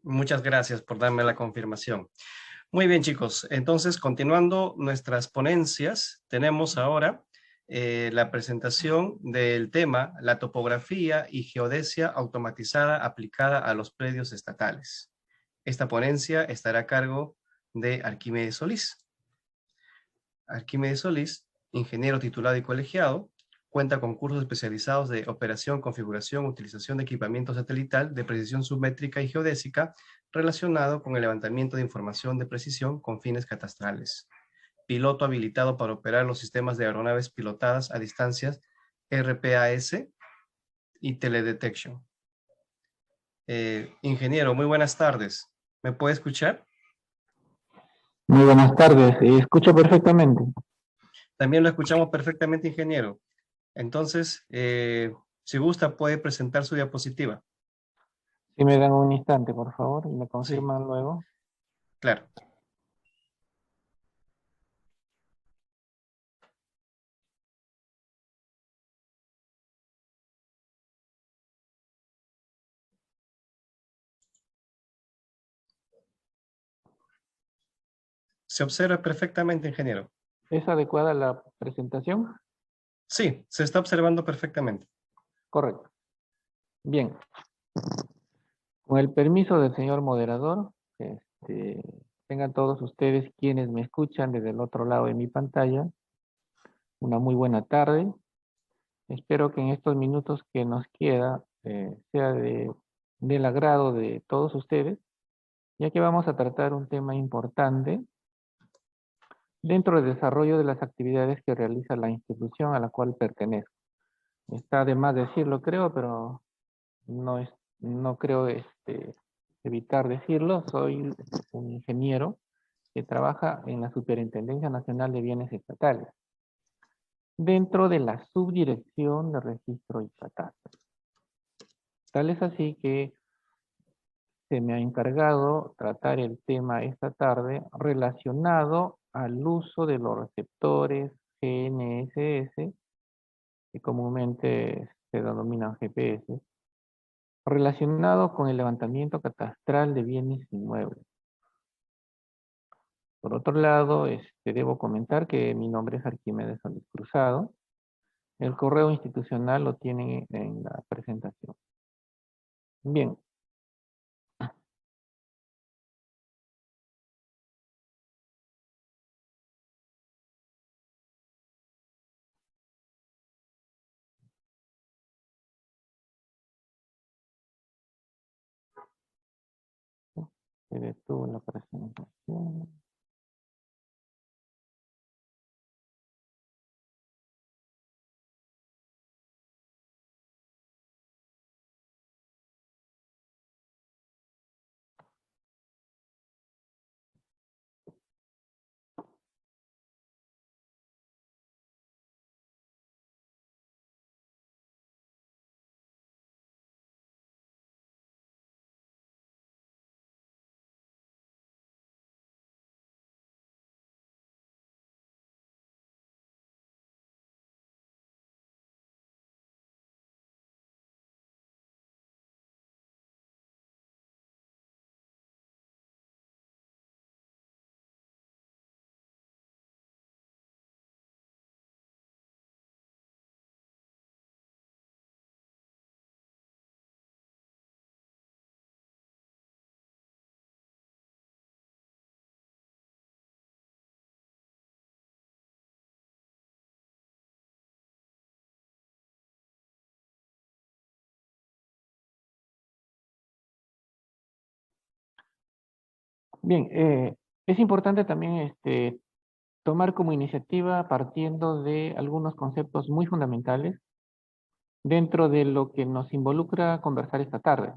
Muchas gracias por darme la confirmación. Muy bien, chicos. Entonces, continuando nuestras ponencias, tenemos ahora la presentación del tema la topografía y geodesia automatizada aplicada a los predios estatales. Esta ponencia estará a cargo de Arquímedes Solís. Arquímedes Solís, ingeniero titulado y colegiado, cuenta con cursos especializados de operación, configuración, utilización de equipamiento satelital de precisión submétrica y geodésica relacionado con el levantamiento de información de precisión con fines catastrales. Piloto habilitado para operar los sistemas de aeronaves pilotadas a distancias RPAS y Teledetection. Ingeniero, muy buenas tardes. ¿Me puede escuchar? Muy buenas tardes, escucho perfectamente. También lo escuchamos perfectamente, ingeniero. Entonces, si gusta, puede presentar su diapositiva. Si me dan un instante, por favor, y me Sí, confirman luego. claro. Se observa perfectamente, ingeniero. ¿Es adecuada la presentación? Sí, se está observando perfectamente. Correcto. Bien. Con el permiso del señor moderador, tengan todos ustedes quienes me escuchan desde el otro lado de mi pantalla, una muy buena tarde. Espero que en estos minutos que nos queda sea del agrado de todos ustedes, ya que vamos a tratar un tema importante dentro del desarrollo de las actividades que realiza la institución a la cual pertenezco. Está de más decirlo, creo, pero no creo evitar decirlo. Soy un ingeniero que trabaja en la Superintendencia Nacional de Bienes Estatales, dentro de la Subdirección de Registro y Catastro. Tal es así que se me ha encargado tratar el tema esta tarde relacionado al uso de los receptores GNSS, que comúnmente se denominan GPS, relacionado con el levantamiento catastral de bienes inmuebles. Por otro lado, debo comentar que mi nombre es Arquímedes Solís Cruzado. El correo institucional lo tienen en la presentación. Bien. Se detuvo la presentación. Bien, es importante también tomar como iniciativa partiendo de algunos conceptos muy fundamentales dentro de lo que nos involucra conversar esta tarde.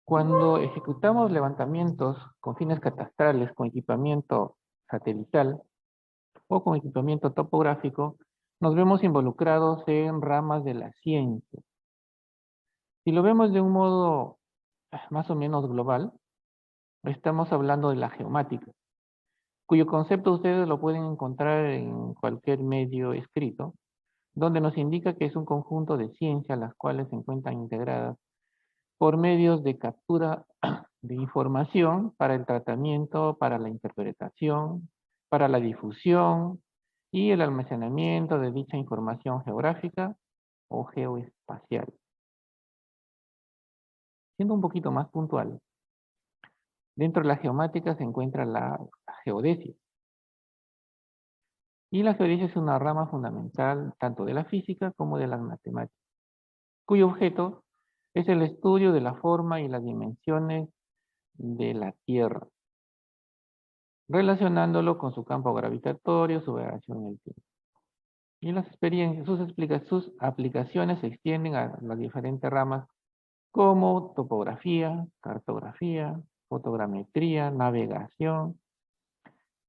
Cuando ejecutamos levantamientos con fines catastrales, con equipamiento satelital o con equipamiento topográfico, nos vemos involucrados en ramas de la ciencia. Si lo vemos de un modo más o menos global, estamos hablando de la geomática, cuyo concepto ustedes lo pueden encontrar en cualquier medio escrito, donde nos indica que es un conjunto de ciencias las cuales se encuentran integradas por medios de captura de información para el tratamiento, para la interpretación, para la difusión y el almacenamiento de dicha información geográfica o geoespacial. Siendo un poquito más puntual, dentro de la geomática se encuentra la geodesia. Y la geodesia es una rama fundamental tanto de la física como de las matemáticas, cuyo objeto es el estudio de la forma y las dimensiones de la Tierra, relacionándolo con su campo gravitatorio, su variación en el tiempo. Y las experiencias, sus aplicaciones se extienden a las diferentes ramas como topografía, cartografía, fotogrametría, navegación,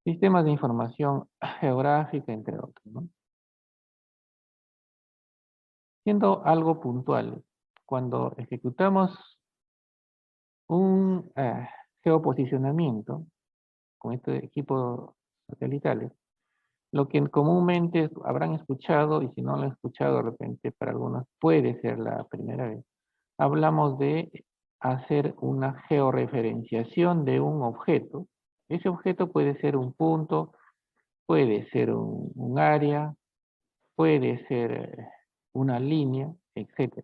sistemas de información geográfica, entre otros, ¿no? Siendo algo puntual, cuando ejecutamos un geoposicionamiento con este equipo satelitales, lo que comúnmente habrán escuchado, y si no lo han escuchado de repente para algunos puede ser la primera vez, hablamos de hacer una georreferenciación de un objeto. Ese objeto puede ser un punto, puede ser un área, puede ser una línea, etc.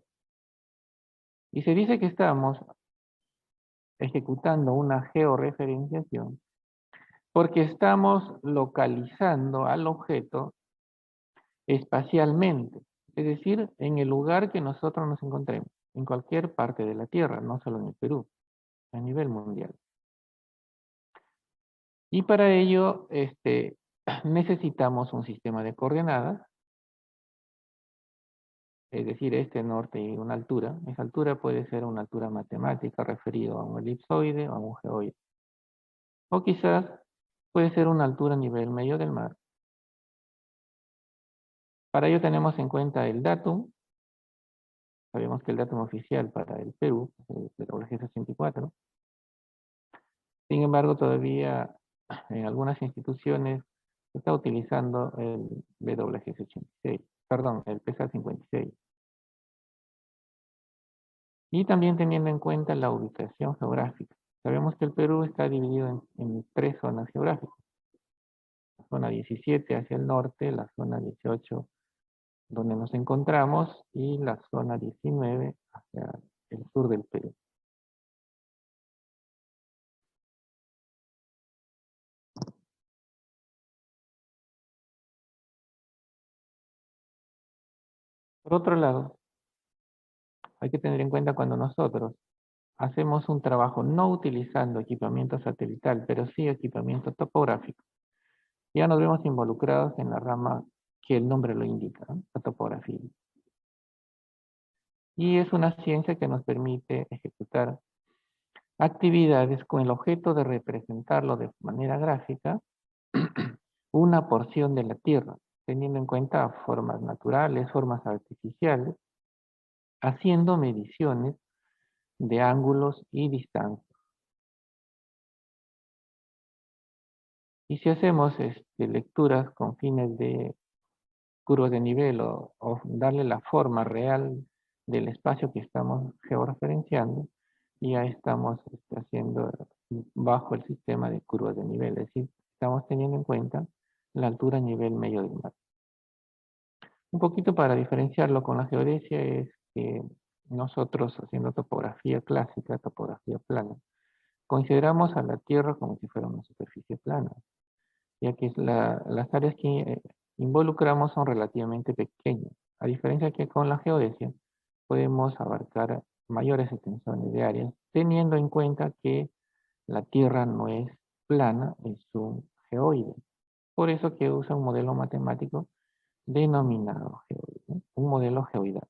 Y se dice que estamos ejecutando una georreferenciación porque estamos localizando al objeto espacialmente, es decir, en el lugar que nosotros nos encontremos, en cualquier parte de la Tierra, no solo en el Perú, a nivel mundial. Y para ello necesitamos un sistema de coordenadas, es decir, este norte y una altura. Esa altura puede ser una altura matemática referido a un elipsoide o a un geoide. O quizás puede ser una altura a nivel medio del mar. Para ello tenemos en cuenta el datum. Sabemos que el datum oficial para el Perú es el WG64. Sin embargo, todavía en algunas instituciones se está utilizando el WG86, perdón, el PESA 56. Y también teniendo en cuenta la ubicación geográfica. Sabemos que el Perú está dividido en tres zonas geográficas. La zona 17 hacia el norte, la zona 18 donde nos encontramos y la zona 19 hacia el sur del Perú. Por otro lado, hay que tener en cuenta cuando nosotros hacemos un trabajo no utilizando equipamiento satelital, pero sí equipamiento topográfico, ya nos vemos involucrados en la rama que el nombre lo indica, ¿no? La topografía. Y es una ciencia que nos permite ejecutar actividades con el objeto de representarlo de manera gráfica una porción de la Tierra, teniendo en cuenta formas naturales, formas artificiales, haciendo mediciones de ángulos y distancias. Y si hacemos lecturas con fines de curvas de nivel o darle la forma real del espacio que estamos georreferenciando, ya estamos haciendo bajo el sistema de curvas de nivel, es decir, estamos teniendo en cuenta la altura a nivel medio del mar. Un poquito para diferenciarlo con la geodesia es que nosotros haciendo topografía clásica, topografía plana, consideramos a la Tierra como si fuera una superficie plana, ya que las áreas que involucramos son relativamente pequeñas. A diferencia que con la geodesia, podemos abarcar mayores extensiones de áreas, teniendo en cuenta que la Tierra no es plana, es un geoide. Por eso que usa un modelo matemático denominado geoide, ¿no? Un modelo geoidal.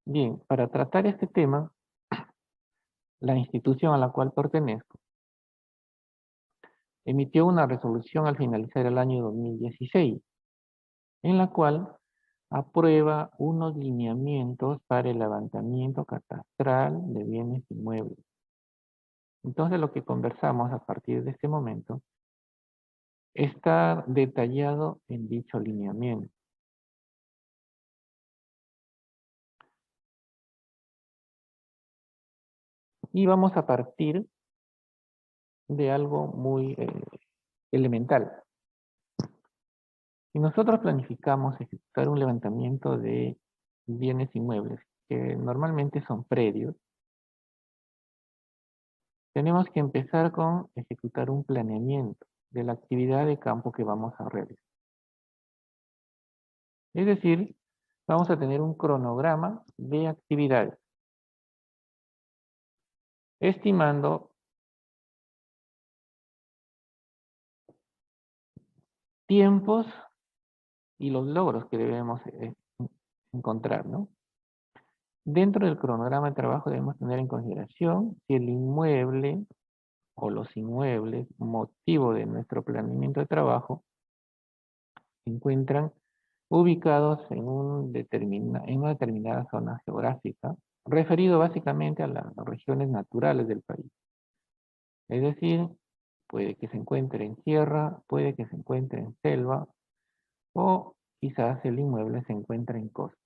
Bien, para tratar este tema, la institución a la cual pertenezco emitió una resolución al finalizar el año 2016, en la cual aprueba unos lineamientos para el levantamiento catastral de bienes inmuebles. Entonces lo que conversamos a partir de este momento está detallado en dicho lineamiento. Y vamos a partir de algo muy elemental. Si nosotros planificamos ejecutar un levantamiento de bienes inmuebles, que normalmente son predios, tenemos que empezar con ejecutar un planeamiento de la actividad de campo que vamos a realizar. Es decir, vamos a tener un cronograma de actividades, estimando tiempos y los logros que debemos encontrar, ¿no? Dentro del cronograma de trabajo debemos tener en consideración si el inmueble o los inmuebles, motivo de nuestro planeamiento de trabajo, se encuentran ubicados en una determinada zona geográfica, referido básicamente a las regiones naturales del país. Es decir, puede que se encuentre en sierra, puede que se encuentre en selva, o quizás el inmueble se encuentre en costa.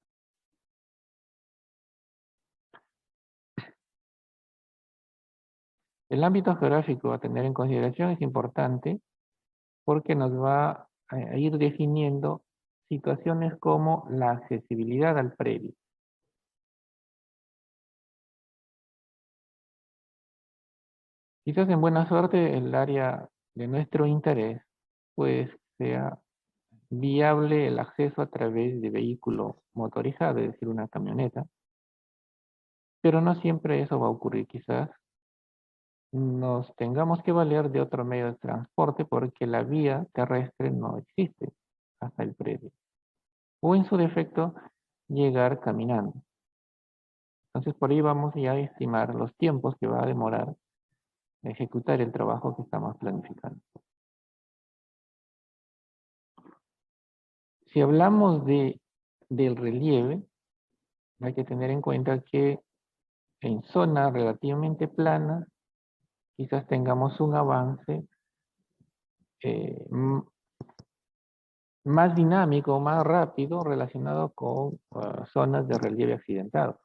El ámbito geográfico a tener en consideración es importante porque nos va a ir definiendo situaciones como la accesibilidad al predio. Quizás en buena suerte el área de nuestro interés pues sea viable el acceso a través de vehículo motorizado, es decir, una camioneta, pero no siempre eso va a ocurrir. Quizás nos tengamos que valer de otro medio de transporte porque la vía terrestre no existe hasta el predio. O en su defecto, llegar caminando. Entonces por ahí vamos ya a estimar los tiempos que va a demorar ejecutar el trabajo que estamos planificando. Si hablamos del relieve, hay que tener en cuenta que en zonas relativamente planas, quizás tengamos un avance más dinámico, más rápido relacionado con zonas de relieve accidentado.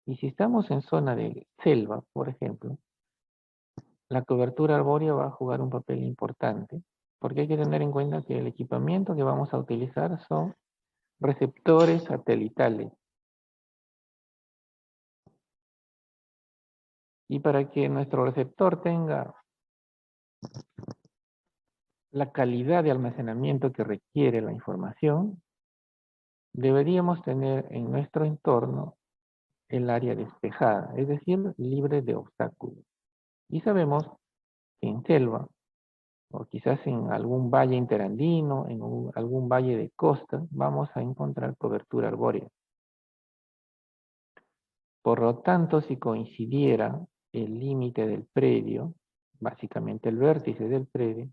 Y si estamos en zona de selva, por ejemplo, la cobertura arbórea va a jugar un papel importante, porque hay que tener en cuenta que el equipamiento que vamos a utilizar son receptores satelitales. Y para que nuestro receptor tenga la calidad de almacenamiento que requiere la información, deberíamos tener en nuestro entorno el área despejada, es decir, libre de obstáculos. Y sabemos que en selva, o quizás en algún valle interandino, en algún valle de costa, vamos a encontrar cobertura arbórea. Por lo tanto, si coincidiera el límite del predio, básicamente el vértice del predio,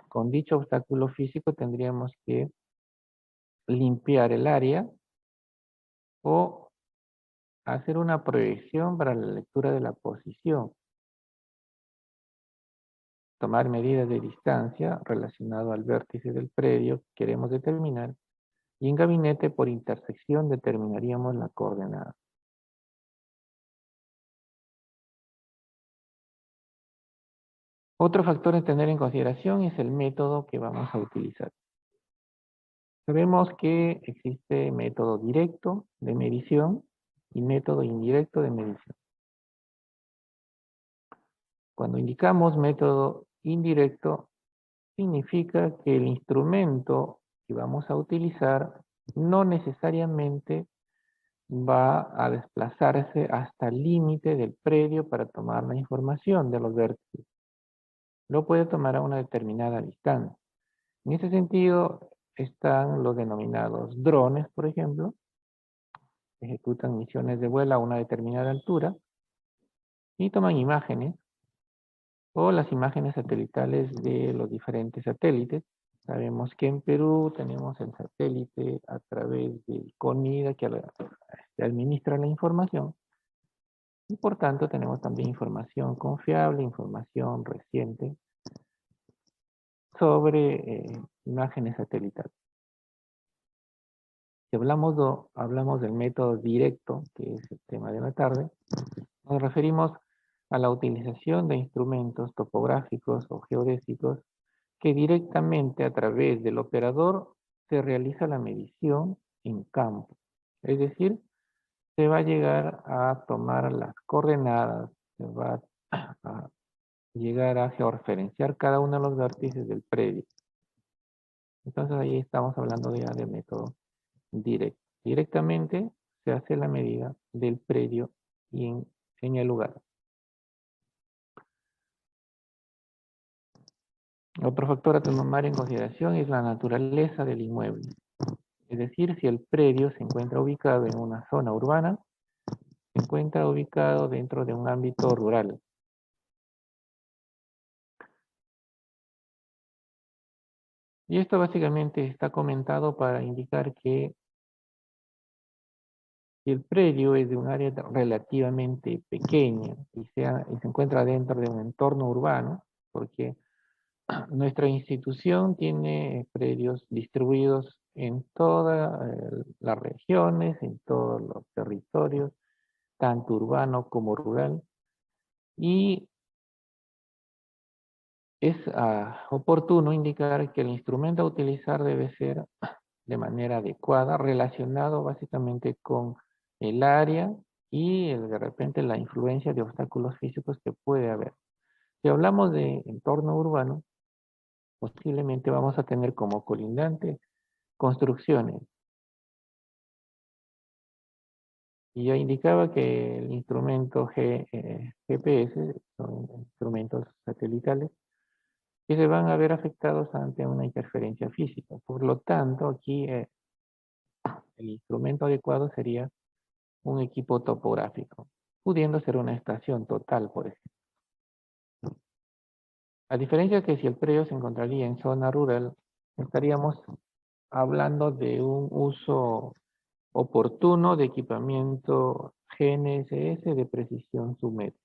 con dicho obstáculo físico tendríamos que limpiar el área o hacer una proyección para la lectura de la posición. Tomar medidas de distancia relacionado al vértice del predio que queremos determinar y en gabinete por intersección determinaríamos la coordenada. Otro factor a tener en consideración es el método que vamos a utilizar. Sabemos que existe método directo de medición y método indirecto de medición. Cuando indicamos método indirecto, significa que el instrumento que vamos a utilizar no necesariamente va a desplazarse hasta el límite del predio para tomar la información de los vértices. Lo puede tomar a una determinada distancia. En ese sentido están los denominados drones, por ejemplo, ejecutan misiones de vuelo a una determinada altura y toman imágenes o las imágenes satelitales de los diferentes satélites. Sabemos que en Perú tenemos el satélite a través del CONIDA que administra la información y por tanto tenemos también información confiable, información reciente sobre imágenes satelitales. Si hablamos del método directo, que es el tema de la tarde, nos referimos a la utilización de instrumentos topográficos o geodésicos que directamente a través del operador se realiza la medición en campo. Es decir, se va a llegar a tomar las coordenadas, se va a llegar a georreferenciar cada uno de los vértices del predio. Entonces ahí estamos hablando ya de método directo. Directamente se hace la medida del predio y en el lugar. Otro factor a tomar en consideración es la naturaleza del inmueble. Es decir, si el predio se encuentra ubicado en una zona urbana, se encuentra ubicado dentro de un ámbito rural. Y esto básicamente está comentado para indicar que si el predio es de un área relativamente pequeña y se encuentra dentro de un entorno urbano, porque nuestra institución tiene predios distribuidos en todas las regiones, en todos los territorios, tanto urbano como rural, y es oportuno indicar que el instrumento a utilizar debe ser de manera adecuada, relacionado básicamente con el área y de repente la influencia de obstáculos físicos que puede haber. Si hablamos de entorno urbano, posiblemente vamos a tener como colindante construcciones. Y ya indicaba que el instrumento GPS, son instrumentos satelitales, que se van a ver afectados ante una interferencia física. Por lo tanto, aquí el instrumento adecuado sería un equipo topográfico, pudiendo ser una estación total, por ejemplo. A diferencia que si el predio se encontraría en zona rural, estaríamos hablando de un uso oportuno de equipamiento GNSS de precisión submétrica.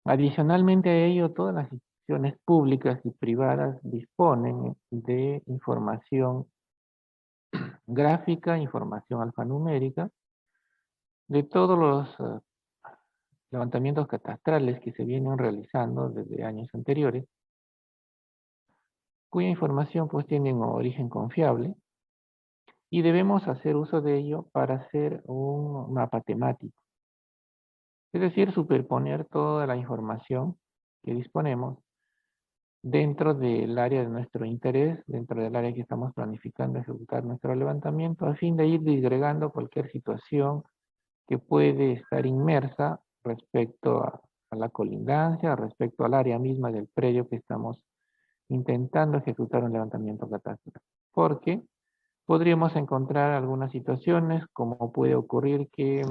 Adicionalmente a ello, todas las instituciones públicas y privadas disponen de información gráfica, información alfanumérica, de todos los levantamientos catastrales que se vienen realizando desde años anteriores, cuya información pues tiene un origen confiable, y debemos hacer uso de ello para hacer un mapa temático. Es decir, superponer toda la información que disponemos dentro del área de nuestro interés, dentro del área que estamos planificando ejecutar nuestro levantamiento, a fin de ir disgregando cualquier situación que puede estar inmersa respecto a la colindancia, respecto al área misma del predio que estamos intentando ejecutar un levantamiento catastral. Porque podríamos encontrar algunas situaciones, como puede ocurrir que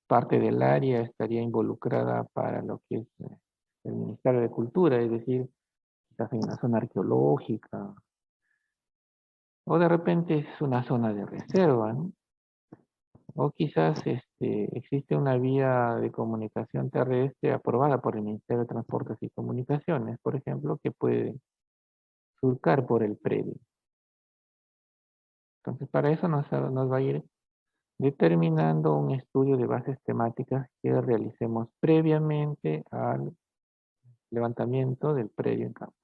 parte del área estaría involucrada para lo que es el Ministerio de Cultura, es decir, quizás en una zona arqueológica, o de repente es una zona de reserva, ¿no? O quizás existe una vía de comunicación terrestre aprobada por el Ministerio de Transportes y Comunicaciones, por ejemplo, que puede surcar por el predio. Entonces, para eso nos va a ir determinando un estudio de bases temáticas que realicemos previamente al levantamiento del predio en campo.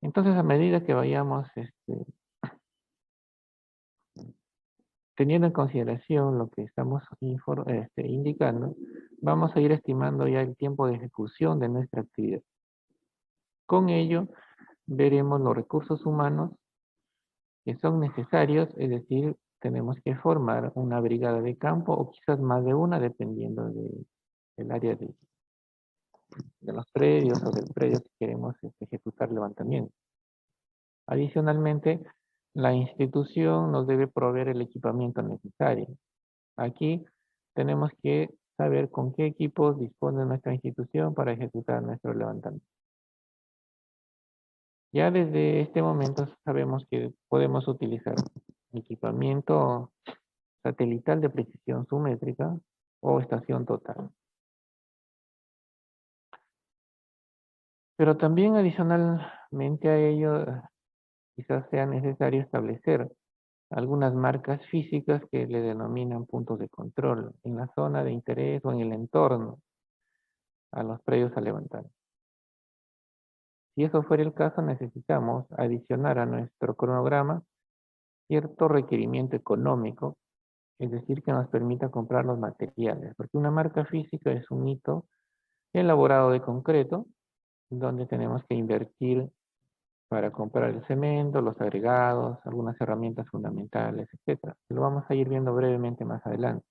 Entonces, a medida que vayamos teniendo en consideración lo que estamos indicando, vamos a ir estimando ya el tiempo de ejecución de nuestra actividad. Con ello, veremos los recursos humanos que son necesarios, es decir, tenemos que formar una brigada de campo o quizás más de una, dependiendo del área de los predios o del predio que queremos ejecutar levantamiento. Adicionalmente, la institución nos debe proveer el equipamiento necesario. Aquí tenemos que saber con qué equipos dispone nuestra institución para ejecutar nuestro levantamiento. Ya desde este momento sabemos que podemos utilizar equipamiento satelital de precisión submétrica, o estación total. Pero también adicionalmente a ello, quizás sea necesario establecer algunas marcas físicas que le denominan puntos de control en la zona de interés o en el entorno a los predios a levantar. Si eso fuera el caso, necesitamos adicionar a nuestro cronograma cierto requerimiento económico, es decir, que nos permita comprar los materiales, porque una marca física es un hito elaborado de concreto, donde tenemos que invertir para comprar el cemento, los agregados, algunas herramientas fundamentales, etc. Lo vamos a ir viendo brevemente más adelante.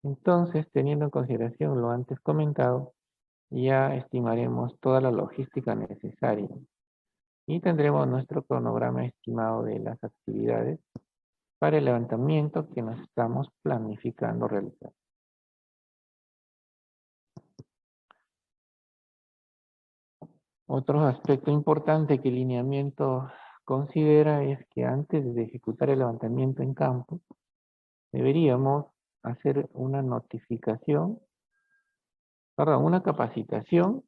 Entonces, teniendo en consideración lo antes comentado, ya estimaremos toda la logística necesaria y tendremos nuestro cronograma estimado de las actividades para el levantamiento que nos estamos planificando realizar. Otro aspecto importante que el lineamiento considera es que antes de ejecutar el levantamiento en campo, deberíamos hacer una notificación, perdón, una capacitación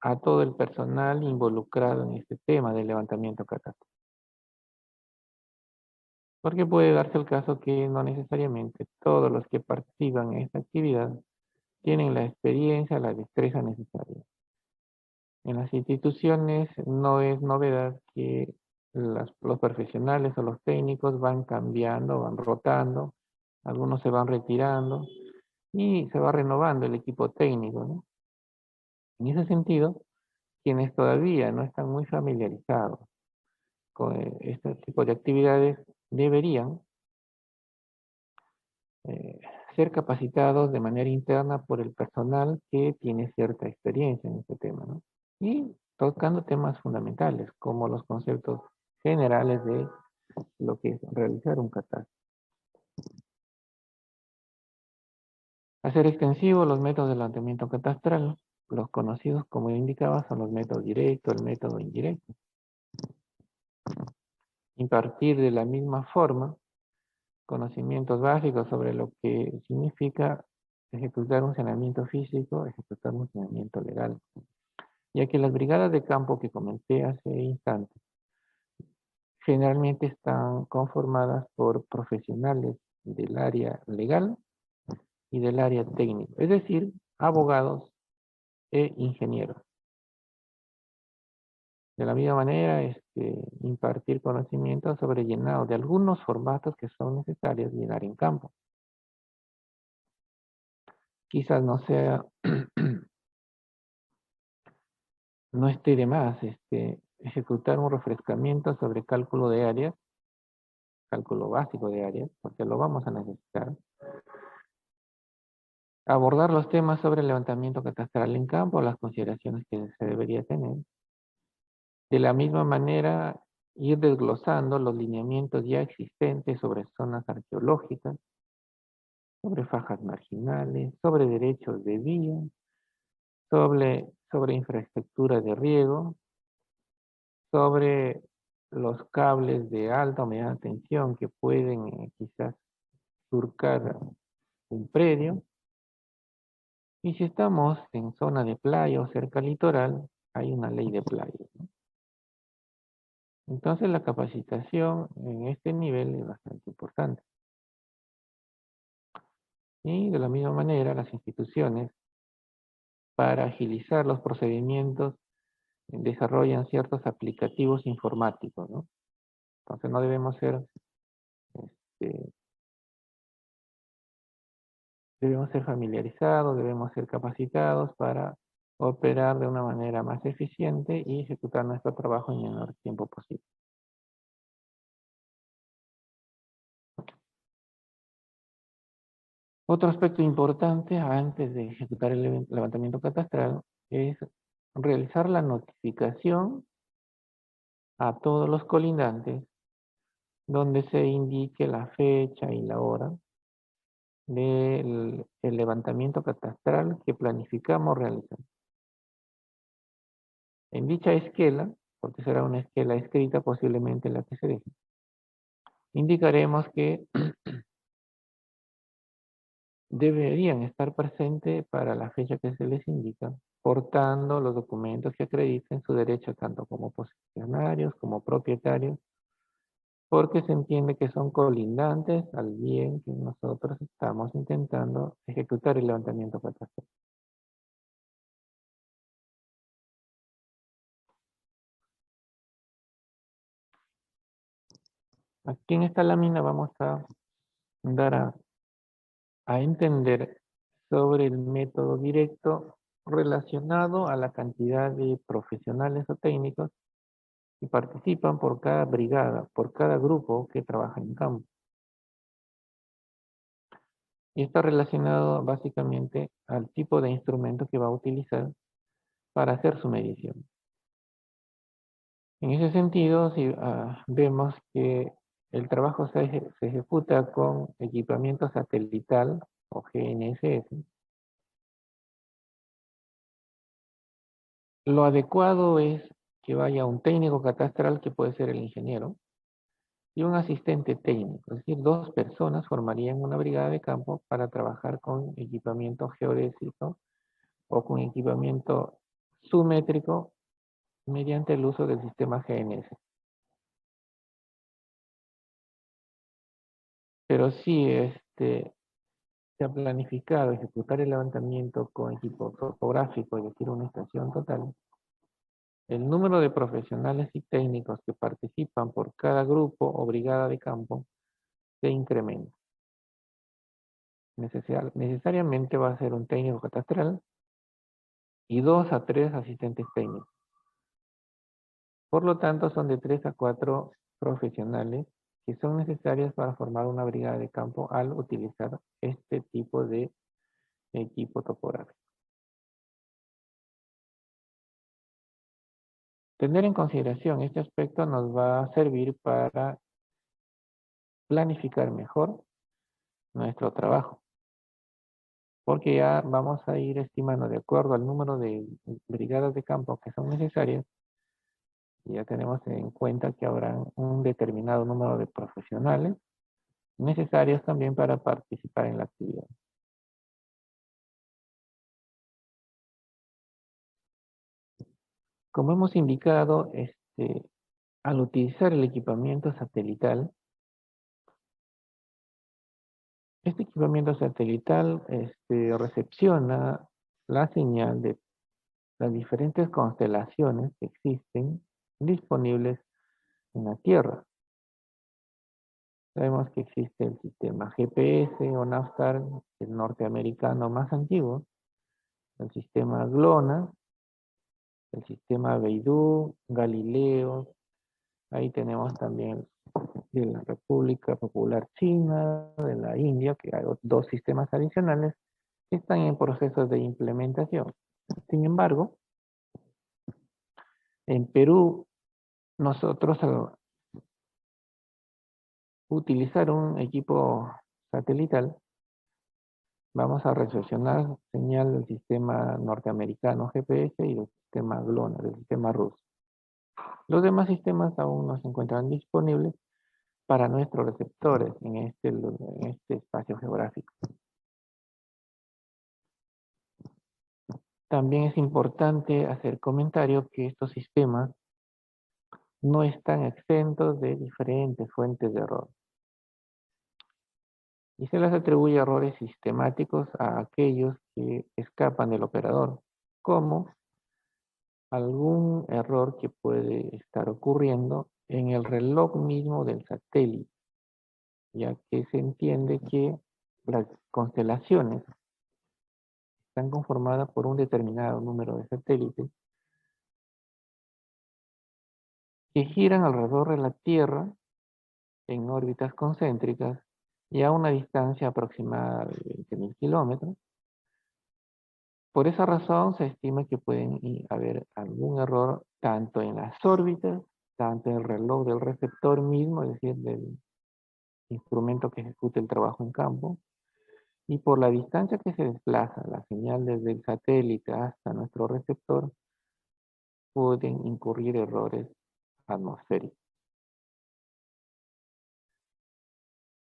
a todo el personal involucrado en este tema del levantamiento catastral. Porque puede darse el caso que no necesariamente todos los que participan en esta actividad tienen la experiencia, la destreza necesaria. En las instituciones no es novedad que los profesionales o los técnicos van cambiando, van rotando, algunos se van retirando y se va renovando el equipo técnico, ¿no? En ese sentido, quienes todavía no están muy familiarizados con este tipo de actividades deberían eh, ser capacitados de manera interna por el personal que tiene cierta experiencia en este tema, ¿no? Y tocando temas fundamentales como los conceptos generales de lo que es realizar un catastro. Hacer extensivos los métodos de levantamiento catastral, los conocidos como indicaba son los métodos directos, el método indirecto. Impartir de la misma forma conocimientos básicos sobre lo que significa ejecutar un saneamiento físico, ejecutar un saneamiento legal, ya que las brigadas de campo que comenté hace instantes generalmente están conformadas por profesionales del área legal y del área técnico, es decir, abogados e ingenieros. De la misma manera, impartir conocimientos sobre llenado de algunos formatos que son necesarios llenar en campo. Quizás no sea, no esté de más ejecutar un refrescamiento sobre cálculo de áreas, cálculo básico de áreas, porque lo vamos a necesitar. Abordar los temas sobre el levantamiento catastral en campo, las consideraciones que se debería tener. De la misma manera, ir desglosando los lineamientos ya existentes sobre zonas arqueológicas, sobre fajas marginales, sobre derechos de vía, sobre infraestructura de riego, sobre los cables de alta o mediana tensión que pueden quizás surcar un predio. Y si estamos en zona de playa o cerca al litoral, hay una ley de playa, ¿no? Entonces la capacitación en este nivel es bastante importante. Y de la misma manera las instituciones, para agilizar los procedimientos, desarrollan ciertos aplicativos informáticos, ¿no? Entonces no debemos este, debemos ser familiarizados, debemos ser capacitados para operar de una manera más eficiente y ejecutar nuestro trabajo en el menor tiempo posible. Otro aspecto importante antes de ejecutar el levantamiento catastral es realizar la notificación a todos los colindantes donde se indique la fecha y la hora del el levantamiento catastral que planificamos realizar. En dicha esquela, porque será una esquela escrita posiblemente la que se deje, indicaremos que deberían estar presentes para la fecha que se les indica, portando los documentos que acrediten su derecho tanto como posesionarios como propietarios, porque se entiende que son colindantes al bien que nosotros estamos intentando ejecutar el levantamiento catastral. Aquí en esta lámina vamos a dar a entender sobre el método directo relacionado a la cantidad de profesionales o técnicos que participan por cada brigada, por cada grupo que trabaja en campo. Y está relacionado básicamente al tipo de instrumento que va a utilizar para hacer su medición. En ese sentido, si vemos que el trabajo se ejecuta con equipamiento satelital o GNSS, lo adecuado es que vaya un técnico catastral, que puede ser el ingeniero, y un asistente técnico, es decir, dos personas formarían una brigada de campo para trabajar con equipamiento geodésico o con equipamiento submétrico mediante el uso del sistema GNS. Pero si se ha planificado ejecutar el levantamiento con equipo topográfico, es decir, una estación total, el número de profesionales y técnicos que participan por cada grupo o brigada de campo se incrementa. Necesariamente va a ser un técnico catastral y 2 a 3 asistentes técnicos. Por lo tanto, son de 3 a 4 profesionales que son necesarias para formar una brigada de campo al utilizar este tipo de equipo topográfico. Tener en consideración este aspecto nos va a servir para planificar mejor nuestro trabajo, porque ya vamos a ir estimando de acuerdo al número de brigadas de campo que son necesarias. Ya tenemos en cuenta que habrá un determinado número de profesionales necesarios también para participar en la actividad. Como hemos indicado, al utilizar el equipamiento satelital, este equipamiento satelital recepciona la señal de las diferentes constelaciones que existen disponibles en la Tierra. Sabemos que existe el sistema GPS o Navstar, el norteamericano más antiguo, el sistema GLONASS, el sistema Beidou, Galileo. Ahí tenemos también de la República Popular China, de la India, que hay dos sistemas adicionales que están en proceso de implementación. Sin embargo, en Perú, nosotros al utilizar un equipo satelital, vamos a recepcionar señal del sistema norteamericano GPS y del sistema GLONASS, del sistema ruso. Los demás sistemas aún no se encuentran disponibles para nuestros receptores en este espacio geográfico. También es importante hacer comentario que estos sistemas no están exentos de diferentes fuentes de error. Y se les atribuye errores sistemáticos a aquellos que escapan del operador, como algún error que puede estar ocurriendo en el reloj mismo del satélite, ya que se entiende que las constelaciones están conformadas por un determinado número de satélites que giran alrededor de la Tierra en órbitas concéntricas y a una distancia aproximada de 20.000 kilómetros. Por esa razón se estima que pueden haber algún error tanto en las órbitas, tanto en el reloj del receptor mismo, es decir, del instrumento que ejecuta el trabajo en campo, y por la distancia que se desplaza la señal desde el satélite hasta nuestro receptor, pueden incurrir errores atmosféricos.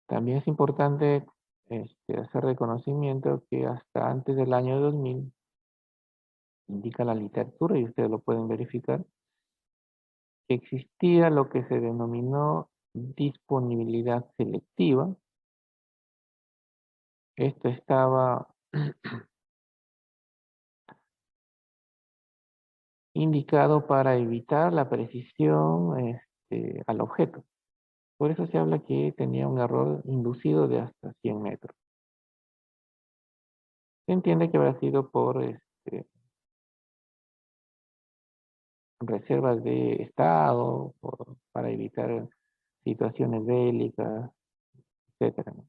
También es importante hacer reconocimiento que hasta antes del año 2000, indica la literatura y ustedes lo pueden verificar, que existía lo que se denominó disponibilidad selectiva. Esto estaba indicado para evitar la precisión al objeto. Por eso se habla que tenía un error inducido de hasta 100 metros. Se entiende que habrá sido por reservas de Estado, para evitar situaciones bélicas, etcétera, ¿no?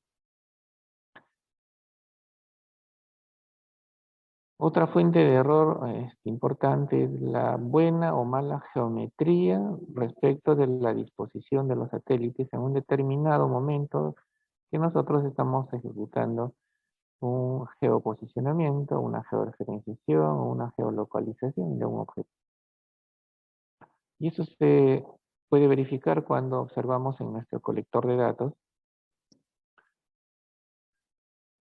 Otra fuente de error importante es la buena o mala geometría respecto de la disposición de los satélites en un determinado momento que nosotros estamos ejecutando un geoposicionamiento, una georreferenciación o una geolocalización de un objeto. Y eso se puede verificar cuando observamos en nuestro colector de datos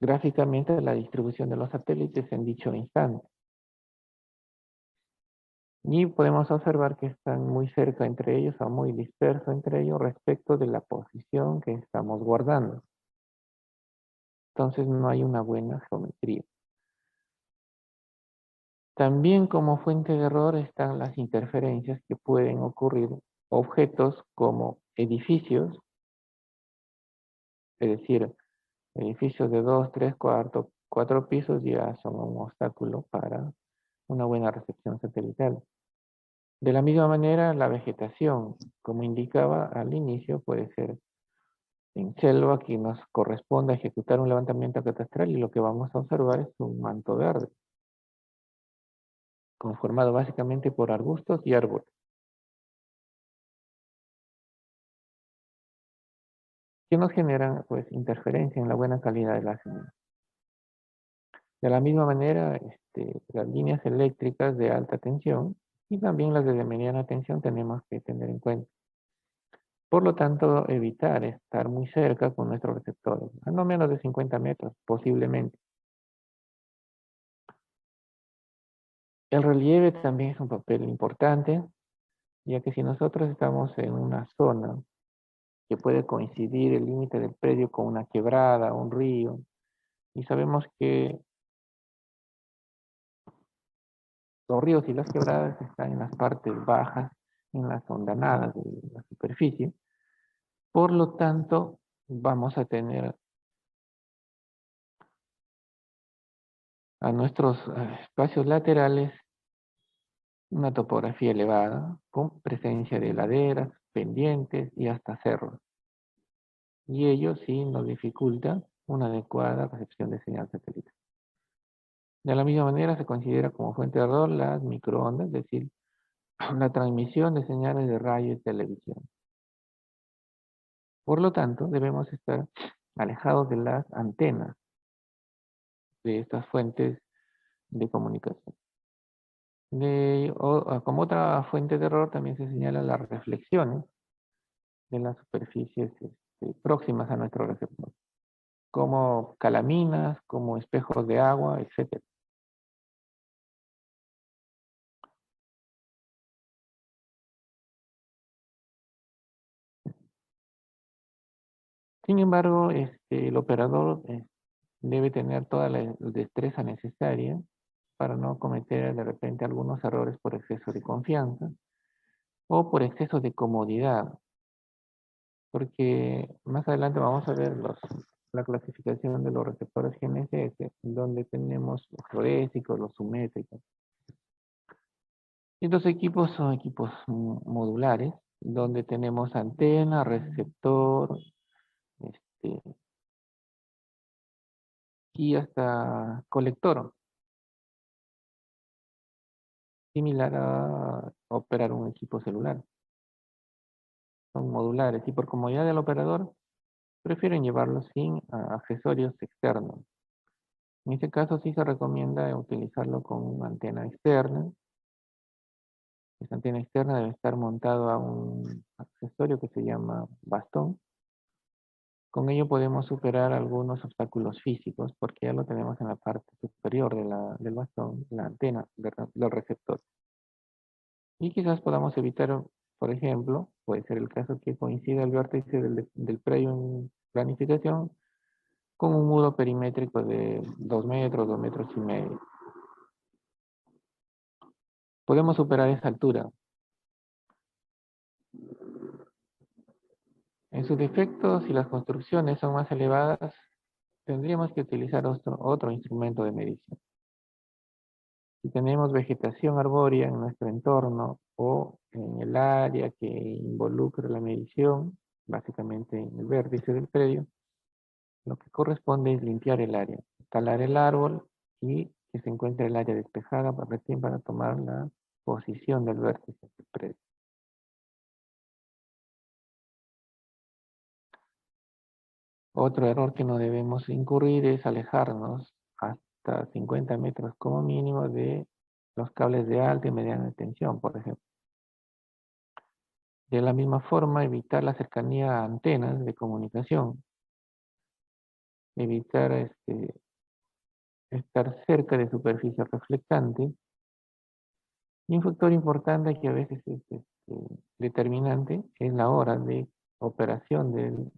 gráficamente la distribución de los satélites en dicho instante. Y podemos observar que están muy cerca entre ellos o muy dispersos entre ellos respecto de la posición que estamos guardando. Entonces no hay una buena geometría. También como fuente de error están las interferencias que pueden ocurrir objetos como edificios, es decir, edificios de 2, 3, 4 pisos ya son un obstáculo para una buena recepción satelital. De la misma manera, la vegetación, como indicaba al inicio, puede ser en selva que nos corresponde ejecutar un levantamiento catastral y lo que vamos a observar es un manto verde, conformado básicamente por arbustos y árboles. Que nos generan pues interferencia en la buena calidad de la señal. De la misma manera, las líneas eléctricas de alta tensión y también las de mediana tensión tenemos que tener en cuenta. Por lo tanto, evitar estar muy cerca con nuestros receptores, a no menos de 50 metros, posiblemente. El relieve también es un papel importante, ya que si nosotros estamos en una zona que puede coincidir el límite del predio con una quebrada, un río, y sabemos que los ríos y las quebradas están en las partes bajas, en las hondanadas de la superficie. Por lo tanto, vamos a tener a nuestros espacios laterales una topografía elevada, con presencia de laderas, pendientes y hasta cerros. Y ello sí nos dificulta una adecuada recepción de señal satelital. De la misma manera se considera como fuente de error las microondas, es decir, la transmisión de señales de radio y televisión. Por lo tanto, debemos estar alejados de las antenas de estas fuentes de comunicación. Como otra fuente de error también se señala las reflexiones de las superficies próximas a nuestro receptor, como calaminas, como espejos de agua, etc. Sin embargo, el operador debe tener toda la destreza necesaria para no cometer de repente algunos errores por exceso de confianza o por exceso de comodidad, porque más adelante vamos a ver la clasificación de los receptores GNSS, donde tenemos los geodésicos, los sumétricos. Estos equipos son equipos modulares, donde tenemos antena, receptor, este, y hasta colector, similar a operar un equipo celular. Son modulares y por comodidad del operador prefieren llevarlos sin accesorios externos. En este caso sí se recomienda utilizarlo con una antena externa. Esta antena externa debe estar montado a un accesorio que se llama bastón, Con ello podemos superar algunos obstáculos físicos porque ya lo tenemos en la parte superior del bastón, la antena del receptor. Y quizás podamos evitar, por ejemplo, puede ser el caso que coincida el vértice del predio en planificación con un muro perimétrico de 2 metros, 2,5 metros. Podemos superar esa altura. En su defecto, si las construcciones son más elevadas, tendríamos que utilizar otro instrumento de medición. Si tenemos vegetación arbórea en nuestro entorno o en el área que involucra la medición, básicamente en el vértice del predio, lo que corresponde es limpiar el área, talar el árbol y que se encuentre el área despejada para tomar la posición del vértice del predio. Otro error que no debemos incurrir es alejarnos hasta 50 metros como mínimo de los cables de alta y mediana tensión, por ejemplo. De la misma forma, evitar la cercanía a antenas de comunicación. Evitar estar cerca de superficies reflectantes. Y un factor importante que a veces es determinante es la hora de operación del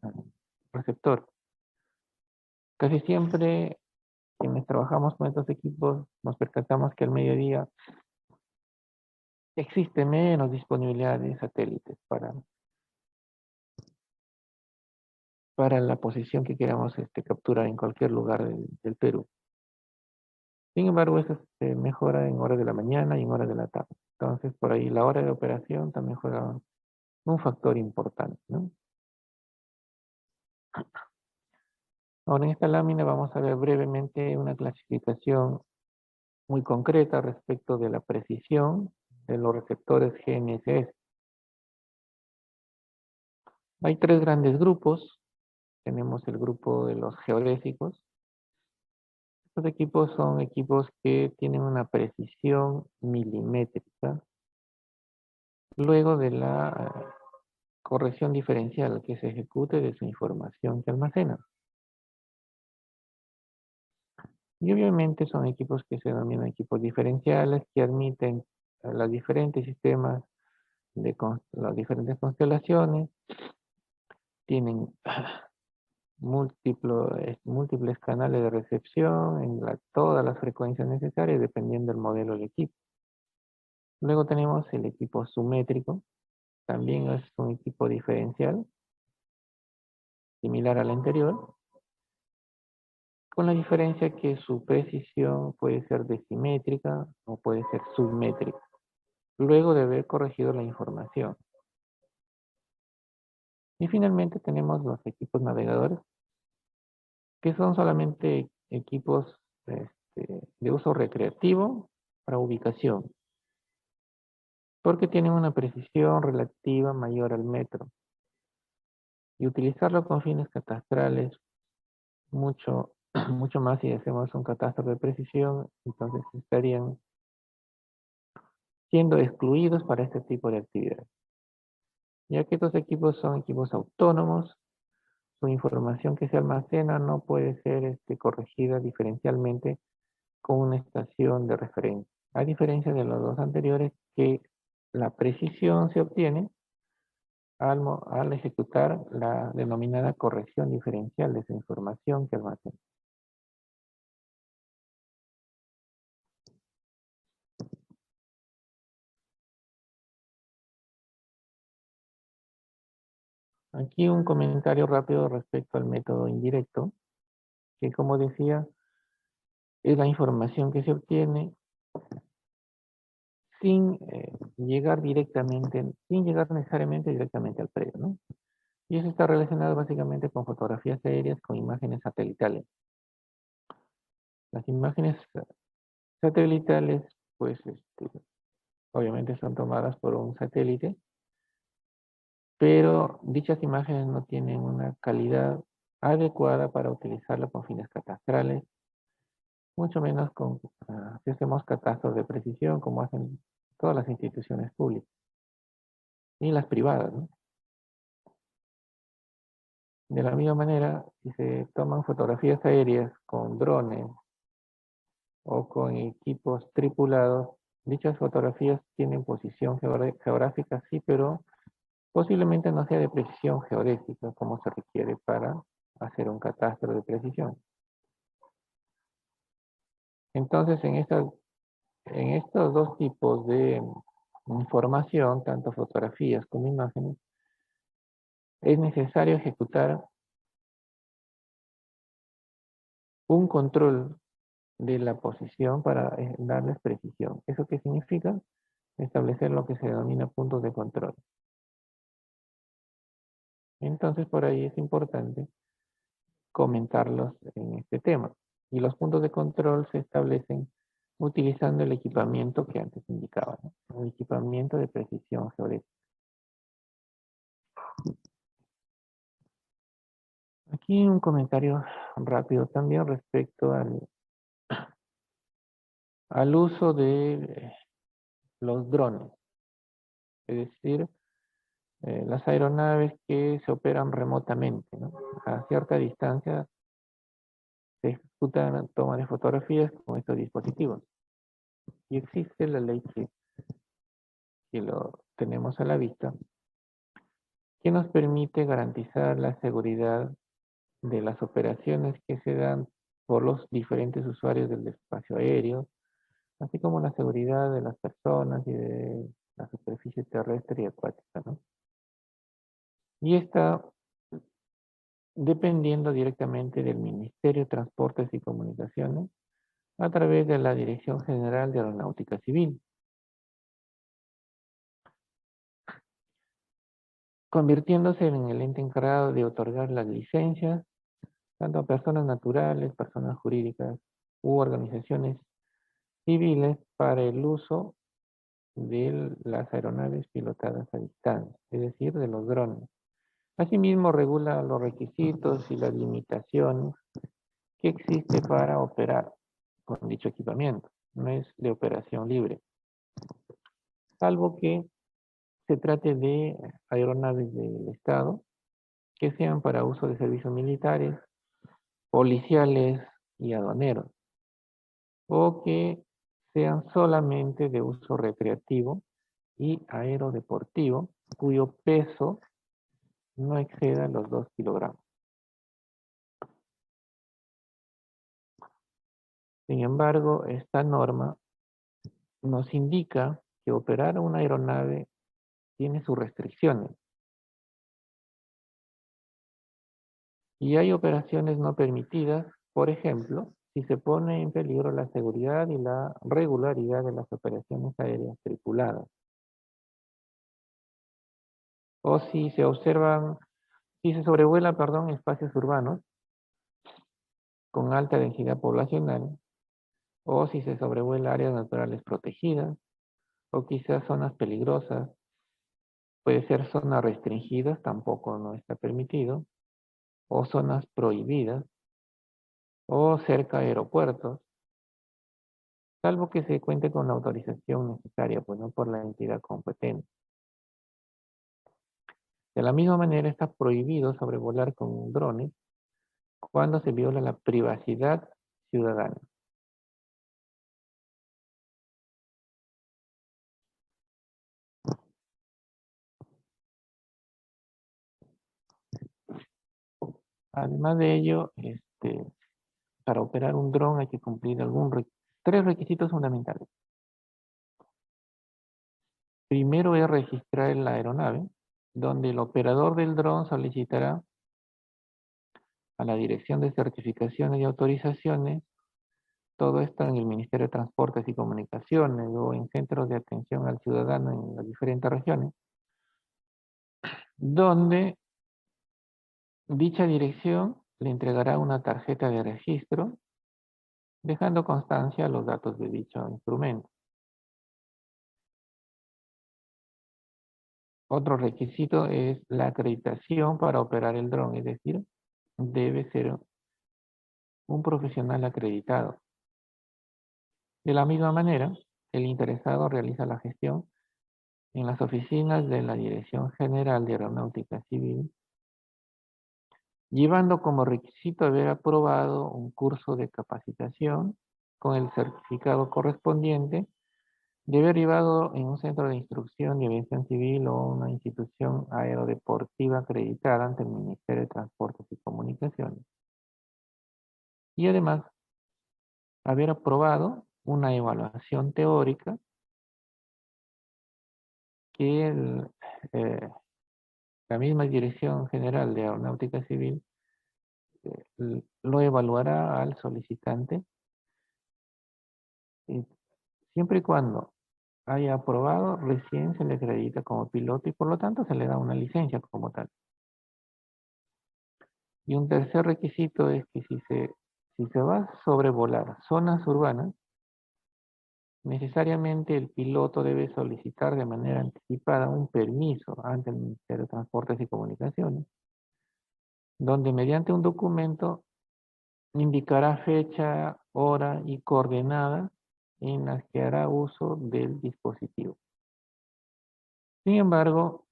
receptor. Casi siempre quienes trabajamos con estos equipos nos percatamos que al mediodía existe menos disponibilidad de satélites para la posición que queramos capturar en cualquier lugar del Perú. Sin embargo, eso se mejora en horas de la mañana y en horas de la tarde. Entonces, por ahí la hora de operación también juega un factor importante, ¿no? Ahora en esta lámina vamos a ver brevemente una clasificación muy concreta respecto de la precisión de los receptores GNSS. Hay tres grandes grupos. Tenemos el grupo de los geodésicos. Estos equipos son equipos que tienen una precisión milimétrica luego de la corrección diferencial que se ejecute de su información que almacena. Y obviamente son equipos que se denominan equipos diferenciales que admiten los diferentes sistemas de las diferentes constelaciones, tienen múltiples canales de recepción en todas las frecuencias necesarias dependiendo del modelo del equipo. Luego tenemos el equipo sumétrico, también es un equipo diferencial, similar al anterior, con la diferencia que su precisión puede ser decimétrica o puede ser submétrica, luego de haber corregido la información. Y finalmente tenemos los equipos navegadores, que son solamente equipos de uso recreativo para ubicación, porque tienen una precisión relativa mayor al metro. Y utilizarlo con fines catastrales mucho, mucho más si hacemos un catastro de precisión, entonces estarían siendo excluidos para este tipo de actividades. Ya que estos equipos son equipos autónomos, su información que se almacena no puede ser corregida diferencialmente con una estación de referencia. A diferencia de los dos anteriores, que la precisión se obtiene al ejecutar la denominada corrección diferencial de esa información que almacena. Aquí un comentario rápido respecto al método indirecto, que como decía, es la información que se obtiene sin llegar necesariamente directamente al predio, ¿no? Y eso está relacionado básicamente con fotografías aéreas con imágenes satelitales. Las imágenes satelitales, pues, obviamente son tomadas por un satélite, pero dichas imágenes no tienen una calidad adecuada para utilizarla con fines catastrales, mucho menos si hacemos catastros de precisión como hacen todas las instituciones públicas y las privadas, ¿no? De la misma manera, si se toman fotografías aéreas con drones o con equipos tripulados, dichas fotografías tienen posición geográfica, sí, pero posiblemente no sea de precisión geodésica como se requiere para hacer un catastro de precisión. Entonces, en estos dos tipos de información, tanto fotografías como imágenes, es necesario ejecutar un control de la posición para darles precisión. ¿Eso qué significa? Establecer lo que se denomina puntos de control. Entonces, por ahí es importante comentarlos en este tema. Y los puntos de control se establecen utilizando el equipamiento que antes indicaba, ¿no? Un equipamiento de precisión geodésica. Aquí un comentario rápido también respecto al uso de los drones, es decir, las aeronaves que se operan remotamente, ¿no? A cierta distancia se ejecutan tomas de fotografías con estos dispositivos. Y existe la ley que lo tenemos a la vista, que nos permite garantizar la seguridad de las operaciones que se dan por los diferentes usuarios del espacio aéreo, así como la seguridad de las personas y de la superficie terrestre y acuática, ¿no? Y está dependiendo directamente del Ministerio de Transportes y Comunicaciones a través de la Dirección General de Aeronáutica Civil, convirtiéndose en el ente encargado de otorgar las licencias tanto a personas naturales, personas jurídicas u organizaciones civiles para el uso de las aeronaves pilotadas a distancia, es decir, de los drones. Asimismo, regula los requisitos y las limitaciones que existe para operar con dicho equipamiento. No es de operación libre, salvo que se trate de aeronaves del Estado que sean para uso de servicios militares, policiales y aduaneros, o que sean solamente de uso recreativo y aerodeportivo, cuyo peso no exceda los 2 kilogramos. Sin embargo, esta norma nos indica que operar una aeronave tiene sus restricciones. Y hay operaciones no permitidas, por ejemplo, si se pone en peligro la seguridad y la regularidad de las operaciones aéreas tripuladas. O si se observan, si se sobrevuela, perdón, espacios urbanos con alta densidad poblacional, o si se sobrevuela áreas naturales protegidas, o quizás zonas peligrosas, puede ser zonas restringidas, tampoco no está permitido, o zonas prohibidas, o cerca de aeropuertos, salvo que se cuente con la autorización necesaria, pues no por la entidad competente. De la misma manera está prohibido sobrevolar con drones cuando se viola la privacidad ciudadana. Además de ello, para operar un dron hay que cumplir tres requisitos fundamentales. Primero es registrar la aeronave, donde el operador del dron solicitará a la Dirección de Certificaciones y Autorizaciones, todo esto en el Ministerio de Transportes y Comunicaciones o en centros de atención al ciudadano en las diferentes regiones, donde dicha dirección le entregará una tarjeta de registro, dejando constancia los datos de dicho instrumento. Otro requisito es la acreditación para operar el dron, es decir, debe ser un profesional acreditado. De la misma manera, el interesado realiza la gestión en las oficinas de la Dirección General de Aeronáutica Civil llevando como requisito haber aprobado un curso de capacitación con el certificado correspondiente, de haber llevado en un centro de instrucción de aviación civil o una institución aerodeportiva acreditada ante el Ministerio de Transportes y Comunicaciones. Y además, haber aprobado una evaluación teórica que la misma Dirección General de Aeronáutica Civil lo evaluará al solicitante, y siempre y cuando haya aprobado, recién se le acredita como piloto y por lo tanto se le da una licencia como tal. Y un tercer requisito es que si se va a sobrevolar zonas urbanas, necesariamente el piloto debe solicitar de manera anticipada un permiso ante el Ministerio de Transportes y Comunicaciones, donde mediante un documento indicará fecha, hora y coordenada en las que hará uso del dispositivo. Sin embargo,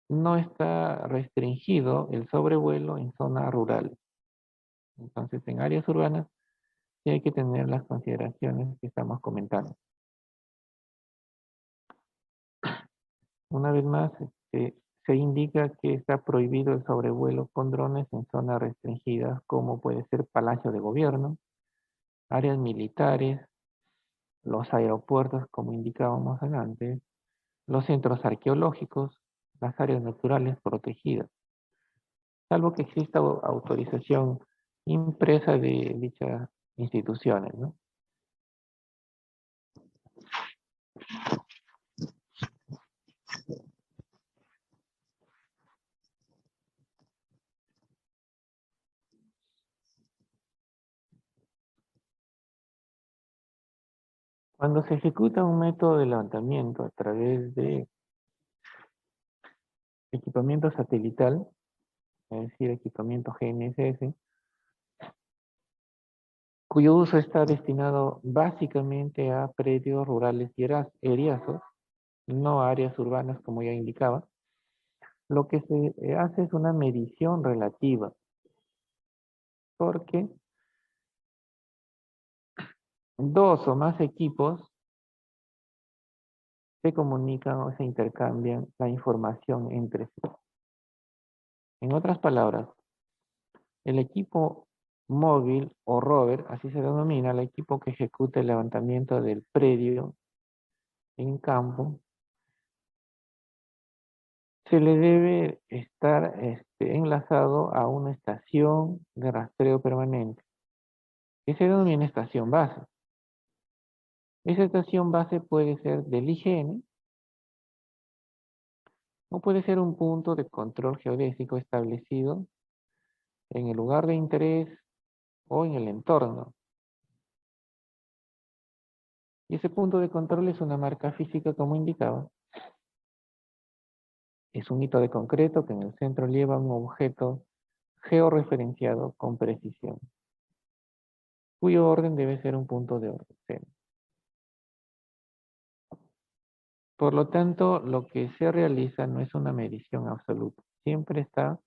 no está restringido el sobrevuelo en zonas rurales. Entonces, en áreas urbanas sí hay que tener las consideraciones que estamos comentando. Una vez más, se indica que está prohibido el sobrevuelo con drones en zonas restringidas, como puede ser Palacio de Gobierno, áreas militares, los aeropuertos, como indicábamos antes, los centros arqueológicos, las áreas naturales protegidas, salvo que exista autorización impresa de dichas instituciones, ¿no? Cuando se ejecuta un método de levantamiento a través de equipamiento satelital, es decir, equipamiento GNSS, cuyo uso está destinado básicamente a predios rurales y eriazos, no a áreas urbanas como ya indicaba, lo que se hace es una medición relativa, porque dos o más equipos se comunican o se intercambian la información entre sí. En otras palabras, el equipo móvil o rover, así se denomina, el equipo que ejecuta el levantamiento del predio en campo, se le debe estar enlazado a una estación de rastreo permanente, que se denomina estación base. Esa estación base puede ser del IGN o puede ser un punto de control geodésico establecido en el lugar de interés o en el entorno. Y ese punto de control es una marca física, como indicaba. Es un hito de concreto que en el centro lleva un objeto georreferenciado con precisión, cuyo orden debe ser un punto de orden cero. Por lo tanto, lo que se realiza no es una medición absoluta, siempre está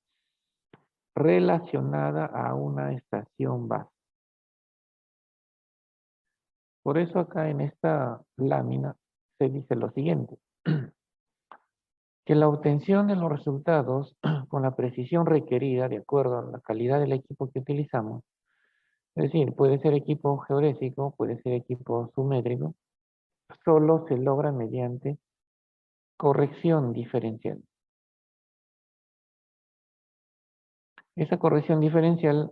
relacionada a una estación base. Por eso acá en esta lámina se dice lo siguiente, que la obtención de los resultados con la precisión requerida de acuerdo a la calidad del equipo que utilizamos, es decir, puede ser equipo geodésico, puede ser equipo submétrico, solo se logra mediante corrección diferencial. Esa corrección diferencial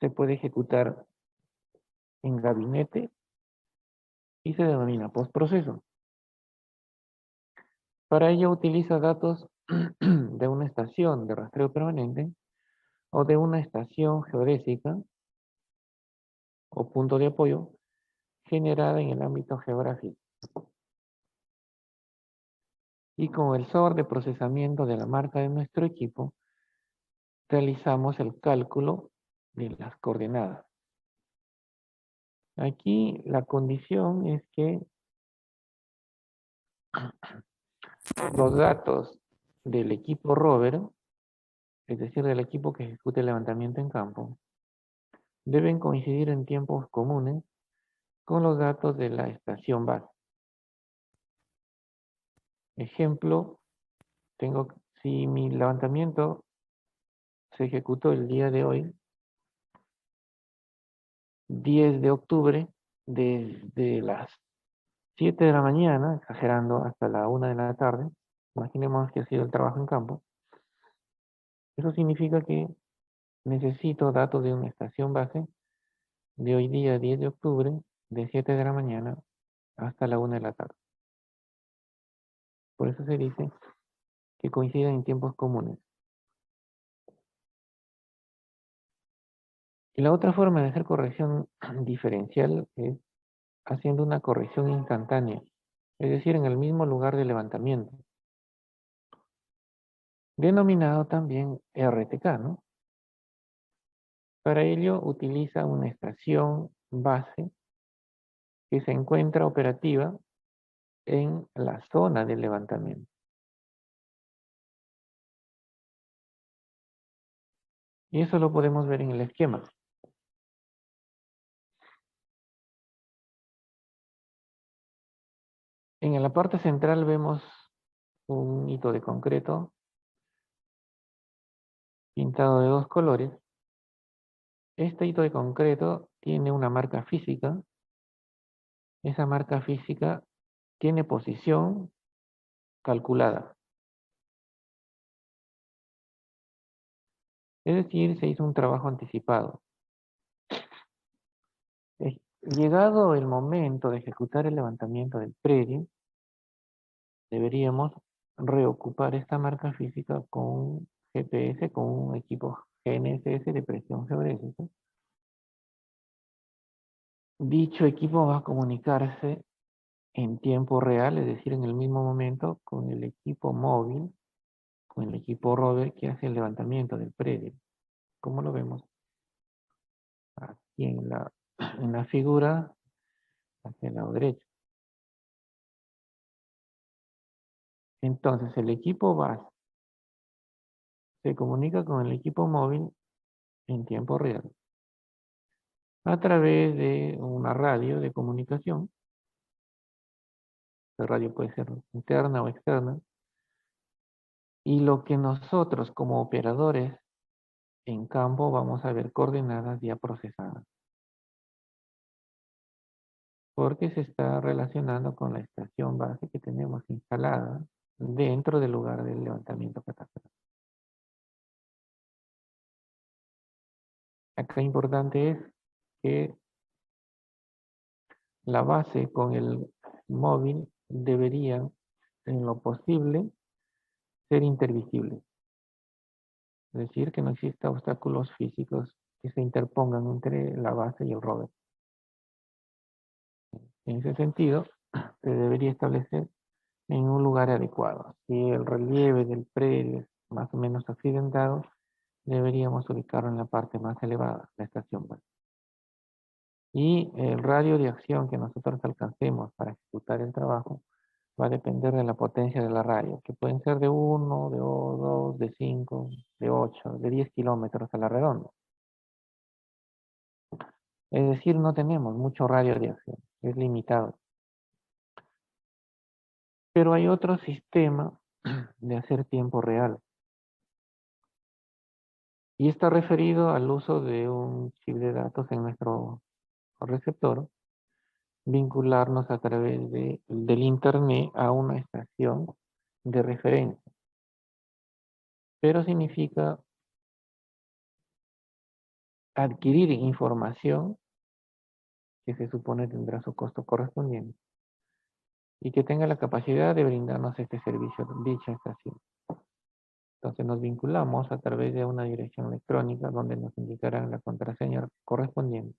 se puede ejecutar en gabinete y se denomina postproceso. Para ello utiliza datos de una estación de rastreo permanente o de una estación geodésica o punto de apoyo generada en el ámbito geográfico. Y con el software de procesamiento de la marca de nuestro equipo, realizamos el cálculo de las coordenadas. Aquí la condición es que los datos del equipo rover es decir, del equipo que ejecute el levantamiento en campo, deben coincidir en tiempos comunes con los datos de la estación base. Ejemplo, si mi levantamiento se ejecutó el día de hoy, 10 de octubre, desde las 7 de la mañana, exagerando, hasta la 1 de la tarde, imaginemos que ha sido el trabajo en campo, eso significa que necesito datos de una estación base de hoy día 10 de octubre, de 7 de la mañana hasta la 1 de la tarde. Por eso se dice que coinciden en tiempos comunes. Y la otra forma de hacer corrección diferencial es haciendo una corrección instantánea, es decir, en el mismo lugar de levantamiento, denominado también RTK, ¿no? Para ello utiliza una estación base que se encuentra operativa en la zona de levantamiento. Y eso lo podemos ver en el esquema. En la parte central vemos un hito de concreto pintado de dos colores. Este hito de concreto tiene una marca física. Esa marca física tiene posición calculada. Es decir, se hizo un trabajo anticipado. Llegado el momento de ejecutar el levantamiento del predio, deberíamos reocupar esta marca física con un GPS, con un equipo GNSS de presión geodésica. Dicho equipo va a comunicarse en tiempo real, es decir, en el mismo momento, con el equipo móvil, con el equipo rover que hace el levantamiento del predio. Como lo vemos aquí en la figura, hacia el lado derecho. Entonces, el equipo base se comunica con el equipo móvil en tiempo real a través de una radio de comunicación. La radio puede ser interna o externa. Y lo que nosotros como operadores en campo vamos a ver coordenadas ya procesadas. Porque se está relacionando con la estación base que tenemos instalada dentro del lugar del levantamiento catastral. Acá importante es que la base con el móvil deberían, en lo posible, ser intervisibles. Es decir, que no exista obstáculos físicos que se interpongan entre la base y el rover. En ese sentido, se debería establecer en un lugar adecuado. Si el relieve del predio es más o menos accidentado, deberíamos ubicarlo en la parte más elevada, la estación base. Y el radio de acción que nosotros alcancemos para ejecutar el trabajo va a depender de la potencia de la radio, que pueden ser de 1, de 2, de 5, de 8, de 10 kilómetros a la redonda. Es decir, no tenemos mucho radio de acción, es limitado. Pero hay otro sistema de hacer tiempo real. Y está referido al uso de un chip de datos en nuestro receptor, vincularnos a través del internet a una estación de referencia. Pero significa adquirir información que se supone tendrá su costo correspondiente y que tenga la capacidad de brindarnos este servicio, dicha estación. Entonces nos vinculamos a través de una dirección electrónica donde nos indicarán la contraseña correspondiente.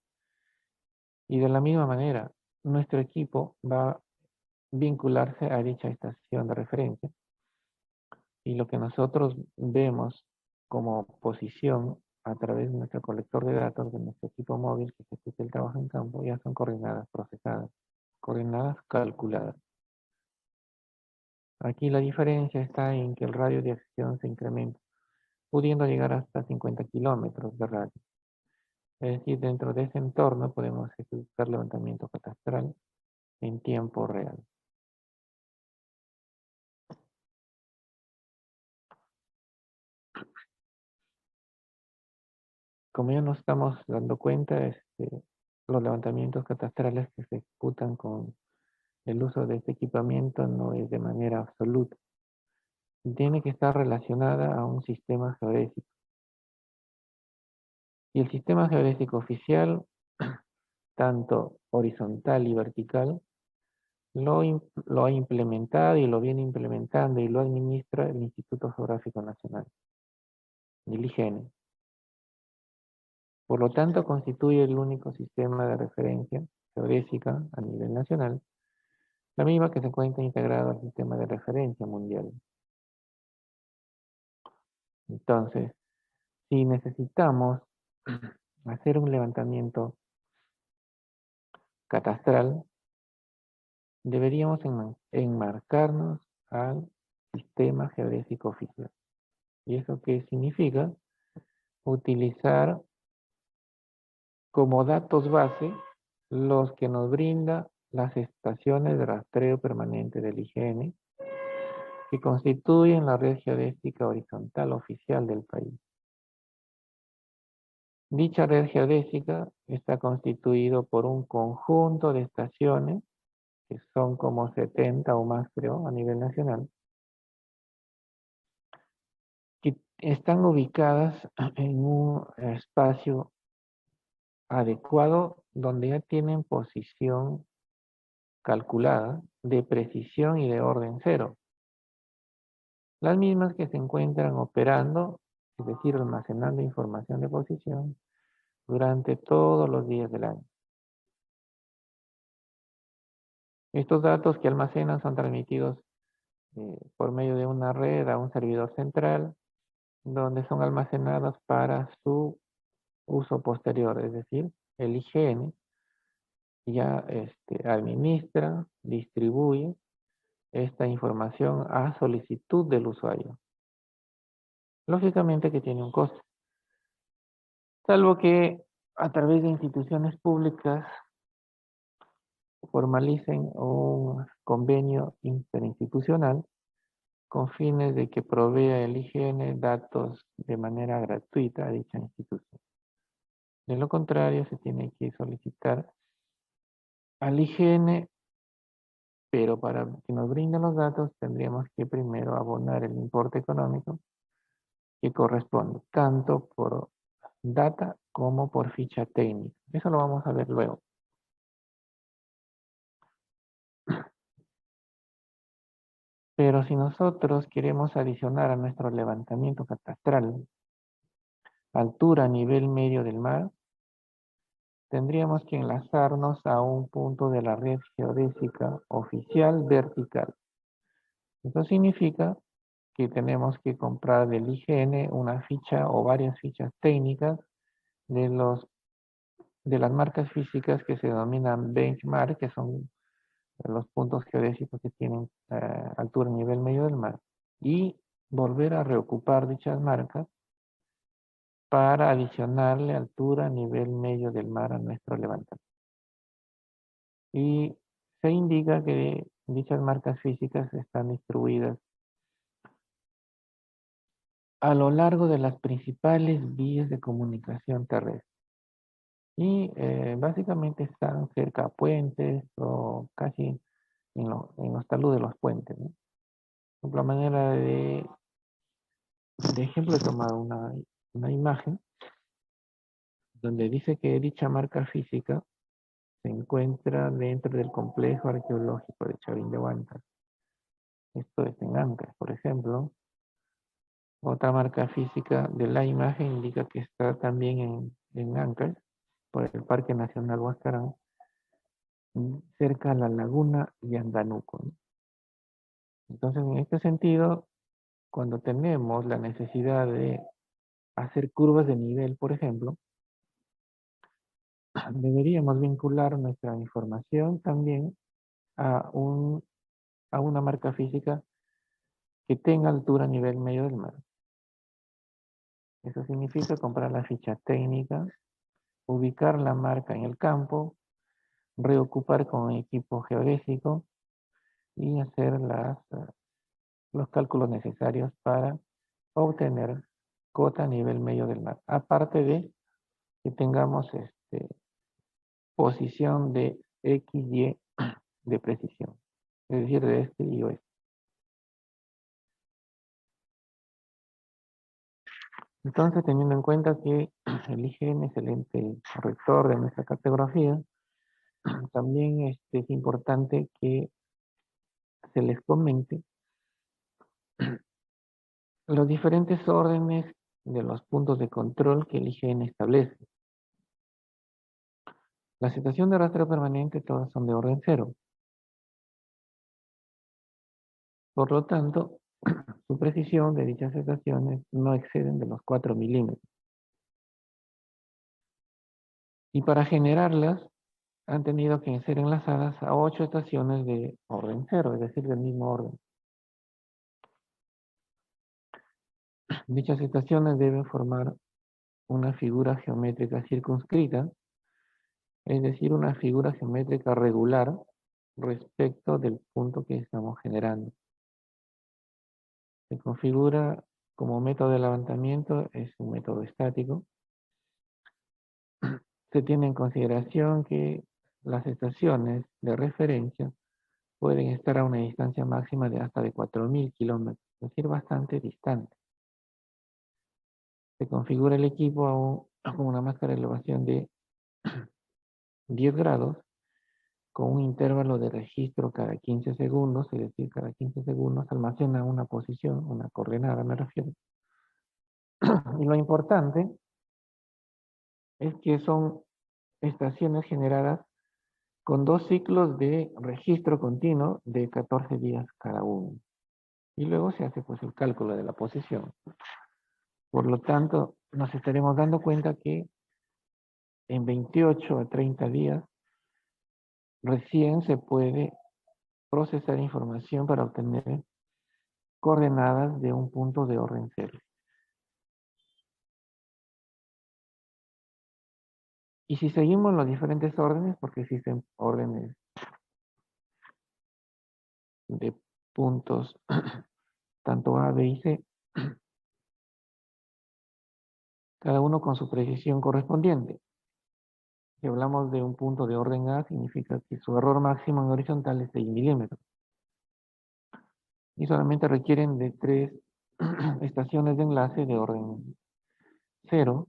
Y de la misma manera, nuestro equipo va a vincularse a dicha estación de referencia. Y lo que nosotros vemos como posición a través de nuestro colector de datos de nuestro equipo móvil que ejecuta el trabajo en campo ya son coordenadas procesadas, coordenadas calculadas. Aquí la diferencia está en que el radio de acción se incrementa. pudiendo llegar hasta 50 kilómetros de radio. Es decir, dentro de ese entorno podemos ejecutar levantamiento catastral en tiempo real. Como ya nos estamos dando cuenta, los levantamientos catastrales que se ejecutan con el uso de este equipamiento no es de manera absoluta. Tiene que estar relacionada a un sistema geodésico. Y el sistema geodésico oficial, tanto horizontal y vertical, lo ha implementado y lo viene implementando y lo administra el Instituto Geográfico Nacional, el IGN. Por lo tanto, constituye el único sistema de referencia geodésica a nivel nacional, la misma que se encuentra integrado al sistema de referencia mundial. Entonces, si necesitamos hacer un levantamiento catastral, deberíamos enmarcarnos al sistema geodésico oficial. ¿Y eso qué significa? Utilizar como datos base los que nos brinda las estaciones de rastreo permanente del IGN, que constituyen la red geodésica horizontal oficial del país. Dicha red geodésica está constituido por un conjunto de estaciones, que son como 70 o más, creo, a nivel nacional, que están ubicadas en un espacio adecuado donde ya tienen posición calculada de precisión y de orden cero. Las mismas que se encuentran operando, es decir, almacenando información de posición durante todos los días del año. Estos datos que almacenan son transmitidos por medio de una red a un servidor central, donde son almacenados para su uso posterior, es decir, el IGN ya administra, distribuye esta información a solicitud del usuario. Lógicamente que tiene un costo, salvo que a través de instituciones públicas formalicen un convenio interinstitucional con fines de que provea el IGN datos de manera gratuita a dicha institución. De lo contrario, se tiene que solicitar al IGN, pero para que nos brinden los datos tendríamos que primero abonar el importe económico que corresponde, tanto por data como por ficha técnica. Eso lo vamos a ver luego. Pero si nosotros queremos adicionar a nuestro levantamiento catastral altura a nivel medio del mar, tendríamos que enlazarnos a un punto de la red geodésica oficial vertical. Eso significa que tenemos que comprar del IGN una ficha o varias fichas técnicas de las marcas físicas que se denominan benchmark, que son los puntos geodésicos que tienen altura a nivel medio del mar, y volver a reocupar dichas marcas para adicionarle altura a nivel medio del mar a nuestro levantamiento. Y se indica que dichas marcas físicas están distribuidas a lo largo de las principales vías de comunicación terrestre. Y básicamente están cerca a puentes o casi en los taludes de los puentes, ¿no? Por la manera de ejemplo, he tomado una imagen donde dice que dicha marca física se encuentra dentro del complejo arqueológico de Chavín de Huántar. Esto es en Ancash, por ejemplo. Otra marca física de la imagen indica que está también en Ancash, por el Parque Nacional Huascarán, cerca a la laguna Yandanuco, ¿no? Entonces, en este sentido, cuando tenemos la necesidad de hacer curvas de nivel, por ejemplo, deberíamos vincular nuestra información también a, a una marca física que tenga altura a nivel medio del mar. Eso significa comprar la ficha técnica, ubicar la marca en el campo, reocupar con equipo geodésico y hacer los cálculos necesarios para obtener cota a nivel medio del mar. Aparte de que tengamos posición de X, Y de precisión, es decir, de este y oeste. Entonces, teniendo en cuenta que el IGN es el ente rector de nuestra cartografía, también es importante que se les comente los diferentes órdenes de los puntos de control que el IGN establece. La estación de rastreo permanente todas son de orden 0. Por lo tanto, su precisión de dichas estaciones no exceden de los 4 milímetros. Y para generarlas, han tenido que ser enlazadas a 8 estaciones de orden 0, es decir, del mismo orden. Dichas estaciones deben formar una figura geométrica circunscrita, es decir, una figura geométrica regular respecto del punto que estamos generando. Se configura como método de levantamiento, es un método estático. Se tiene en consideración que las estaciones de referencia pueden estar a una distancia máxima de hasta de 4.000 kilómetros, es decir, bastante distante. Se configura el equipo con una máscara de elevación de 10 grados, con un intervalo de registro cada 15 segundos, es decir, cada 15 segundos almacena una posición, una coordenada me refiero. Y lo importante es que son estaciones generadas con 2 ciclos de registro continuo de 14 días cada uno. Y luego se hace pues el cálculo de la posición. Por lo tanto, nos estaremos dando cuenta que en 28 a 30 días recién se puede procesar información para obtener coordenadas de un punto de orden 0. Y si seguimos los diferentes órdenes, porque existen órdenes de puntos tanto A, B y C, cada uno con su precisión correspondiente. Si hablamos de un punto de orden A, significa que su error máximo en horizontal es 6 milímetros. Y solamente requieren de 3 estaciones de enlace de orden 0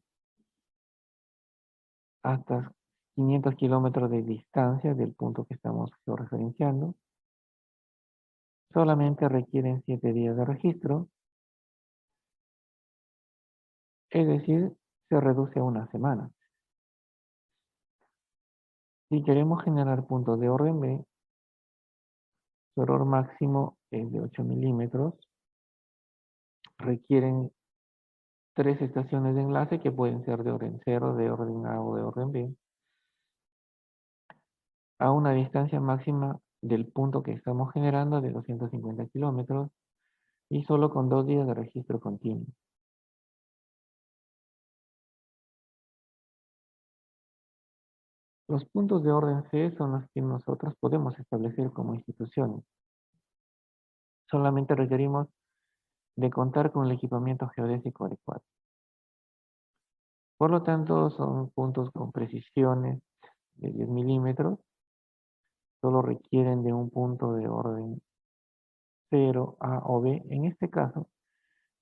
hasta 500 kilómetros de distancia del punto que estamos georreferenciando. Solamente requieren 7 días de registro, es decir, se reduce a una semana. Si queremos generar puntos de orden B, su error máximo es de 8 milímetros. Requieren 3 estaciones de enlace que pueden ser de orden 0, de orden A o de orden B, a una distancia máxima del punto que estamos generando de 250 kilómetros y solo con 2 días de registro continuo. Los puntos de orden C son los que nosotros podemos establecer como instituciones. Solamente requerimos de contar con el equipamiento geodésico adecuado. Por lo tanto, son puntos con precisiones de 10 milímetros. Solo requieren de un punto de orden 0, A o B. En este caso,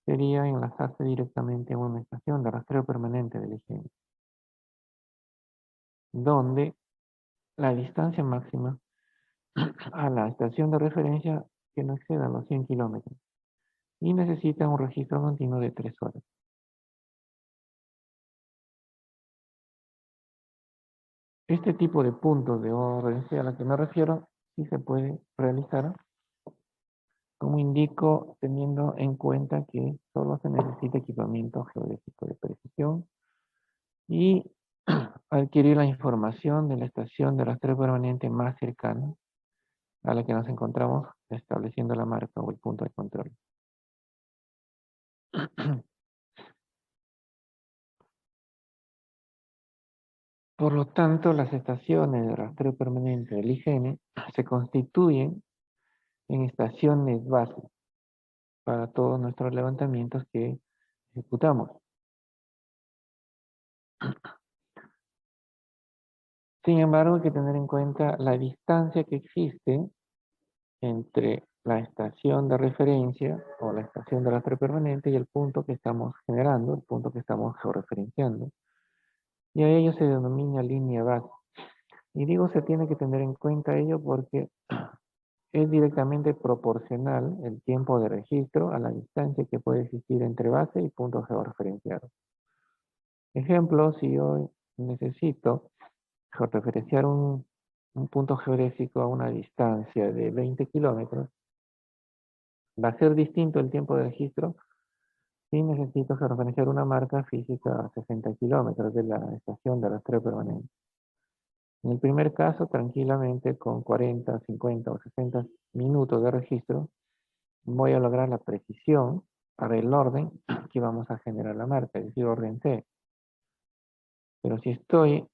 sería enlazarse directamente a una estación de rastreo permanente del IGN, donde la distancia máxima a la estación de referencia que no exceda los 100 kilómetros y necesita un registro continuo de 3 horas. Este tipo de puntos de orden a la que me refiero sí se puede realizar, como indico, teniendo en cuenta que solo se necesita equipamiento geodésico de precisión y adquirir la información de la estación de rastreo permanente más cercana a la que nos encontramos estableciendo la marca o el punto de control. Por lo tanto, las estaciones de rastreo permanente del IGN se constituyen en estaciones base para todos nuestros levantamientos que ejecutamos. Sin embargo, hay que tener en cuenta la distancia que existe entre la estación de referencia o la estación de rastreo permanente y el punto que estamos generando, el punto que estamos georreferenciando. Y a ello se denomina línea base. Y digo se tiene que tener en cuenta ello porque es directamente proporcional el tiempo de registro a la distancia que puede existir entre base y punto georreferenciado. Ejemplo, si yo necesito georreferenciar un punto geodésico a una distancia de 20 kilómetros, va a ser distinto el tiempo de registro si necesito georreferenciar una marca física a 60 kilómetros de la estación de rastreo permanente. En el primer caso, tranquilamente con 40, 50 o 60 minutos de registro, voy a lograr la precisión para el orden que vamos a generar la marca, es decir, orden C. Pero si estoy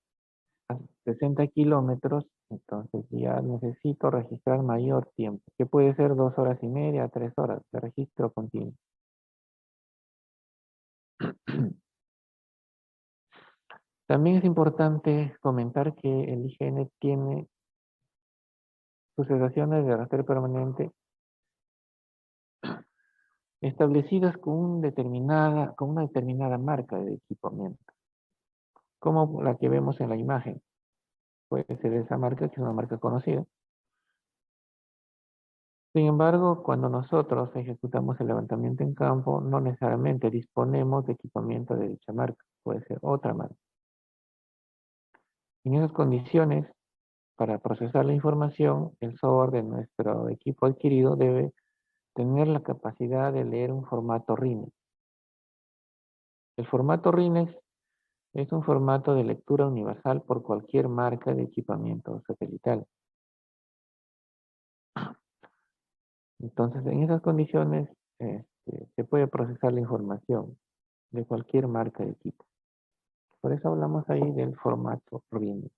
a 60 kilómetros, entonces ya necesito registrar mayor tiempo, que puede ser 2 horas y media, 3 horas de registro continuo. También es importante comentar que el IGN tiene sus estaciones de rastreo permanente establecidas con una determinada marca de equipamiento, como la que vemos en la imagen. Puede ser esa marca, que es una marca conocida. Sin embargo, cuando nosotros ejecutamos el levantamiento en campo, no necesariamente disponemos de equipamiento de dicha marca, puede ser otra marca. En esas condiciones, para procesar la información, el software de nuestro equipo adquirido debe tener la capacidad de leer un formato RINEX. El formato RINEX es un formato de lectura universal por cualquier marca de equipamiento satelital. Entonces, en esas condiciones, se puede procesar la información de cualquier marca de equipo. Por eso hablamos ahí del formato RINEX.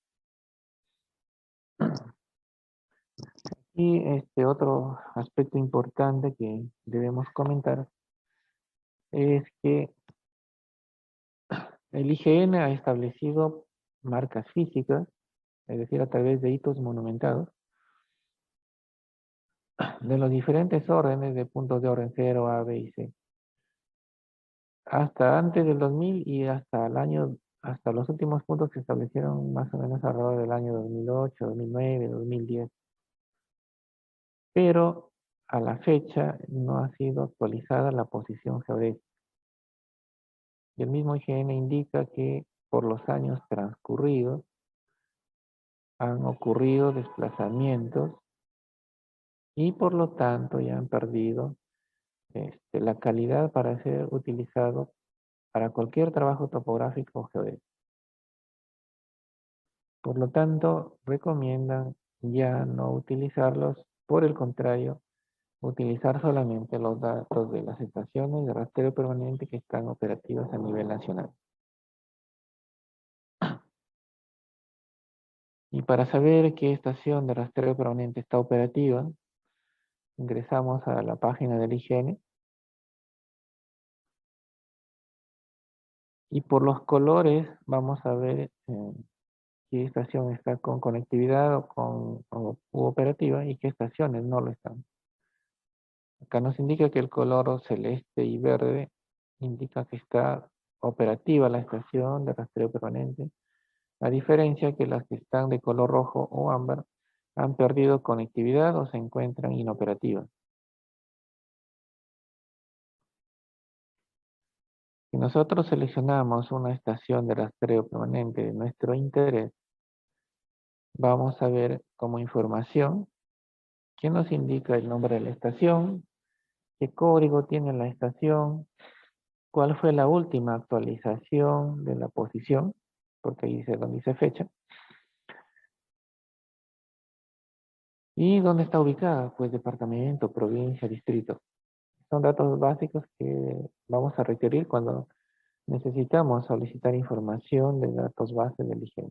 Y otro aspecto importante que debemos comentar es que el IGN ha establecido marcas físicas, es decir, a través de hitos monumentados, de los diferentes órdenes de puntos de orden 0, A, B y C. Hasta antes del 2000 y hasta los últimos puntos que se establecieron más o menos alrededor del año 2008, 2009, 2010. Pero a la fecha no ha sido actualizada la posición geodésica. Y el mismo IGN indica que por los años transcurridos han ocurrido desplazamientos y por lo tanto ya han perdido la calidad para ser utilizado para cualquier trabajo topográfico o geodésico. Por lo tanto, recomiendan ya no utilizarlos, por el contrario, utilizar solamente los datos de las estaciones de rastreo permanente que están operativas a nivel nacional. Y para saber qué estación de rastreo permanente está operativa, ingresamos a la página del IGN y por los colores vamos a ver qué estación está con conectividad u operativa y qué estaciones no lo están. Acá nos indica que el color celeste y verde indica que está operativa la estación de rastreo permanente, a diferencia que las que están de color rojo o ámbar han perdido conectividad o se encuentran inoperativas. Si nosotros seleccionamos una estación de rastreo permanente de nuestro interés, vamos a ver como información que nos indica el nombre de la estación, qué código tiene la estación, cuál fue la última actualización de la posición, porque ahí donde dice fecha, y dónde está ubicada, pues departamento, provincia, distrito. Son datos básicos que vamos a requerir cuando necesitamos solicitar información de datos base del IGN.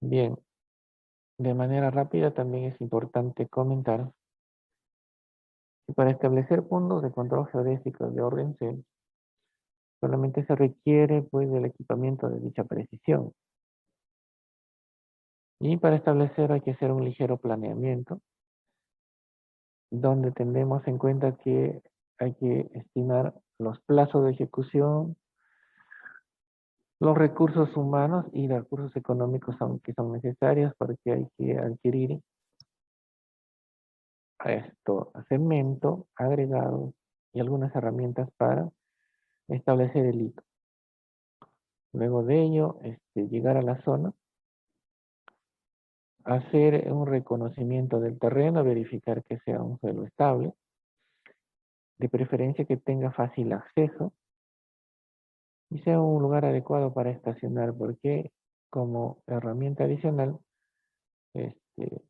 Bien, de manera rápida también es importante comentar que para establecer puntos de control geodésicos de orden C, solamente se requiere pues del equipamiento de dicha precisión. Y para establecer hay que hacer un ligero planeamiento, donde tenemos en cuenta que hay que estimar los plazos de ejecución, los recursos humanos y los recursos económicos que son necesarios porque hay que adquirir cemento, agregados y algunas herramientas para establecer el hito. Luego de ello, llegar a la zona, hacer un reconocimiento del terreno, verificar que sea un suelo estable, de preferencia que tenga fácil acceso y sea un lugar adecuado para estacionar, porque como herramienta adicional este,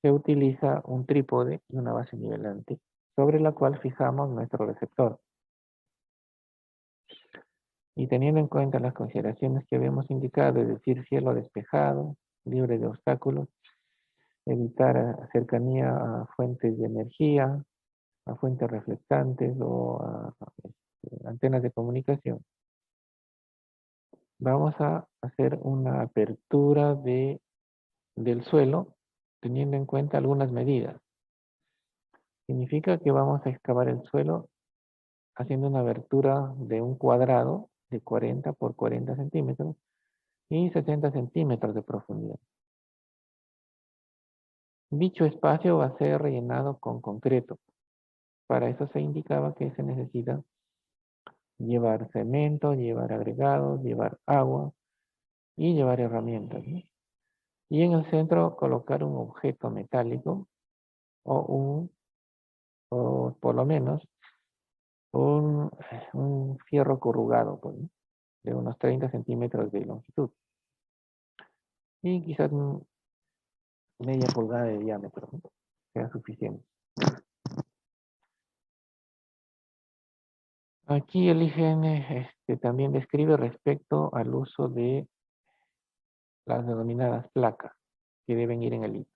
se utiliza un trípode y una base nivelante sobre la cual fijamos nuestro receptor. Y teniendo en cuenta las consideraciones que habíamos indicado, es decir, cielo despejado, libre de obstáculos, evitar cercanía a fuentes de energía, a fuentes reflectantes o a antenas de comunicación, vamos a hacer una apertura del suelo teniendo en cuenta algunas medidas. Significa que vamos a excavar el suelo haciendo una abertura de un cuadrado de 40 por 40 centímetros y 70 centímetros de profundidad. Dicho espacio va a ser rellenado con concreto. Para eso se indicaba que se necesita llevar cemento, llevar agregados, llevar agua y llevar herramientas, ¿no? Y en el centro colocar un objeto metálico o por lo menos un fierro corrugado, pues, ¿no? De unos 30 centímetros de longitud y quizás media pulgada de diámetro, ¿no? Sea suficiente. Aquí el IGN también describe respecto al uso de las denominadas placas que deben ir en el hito,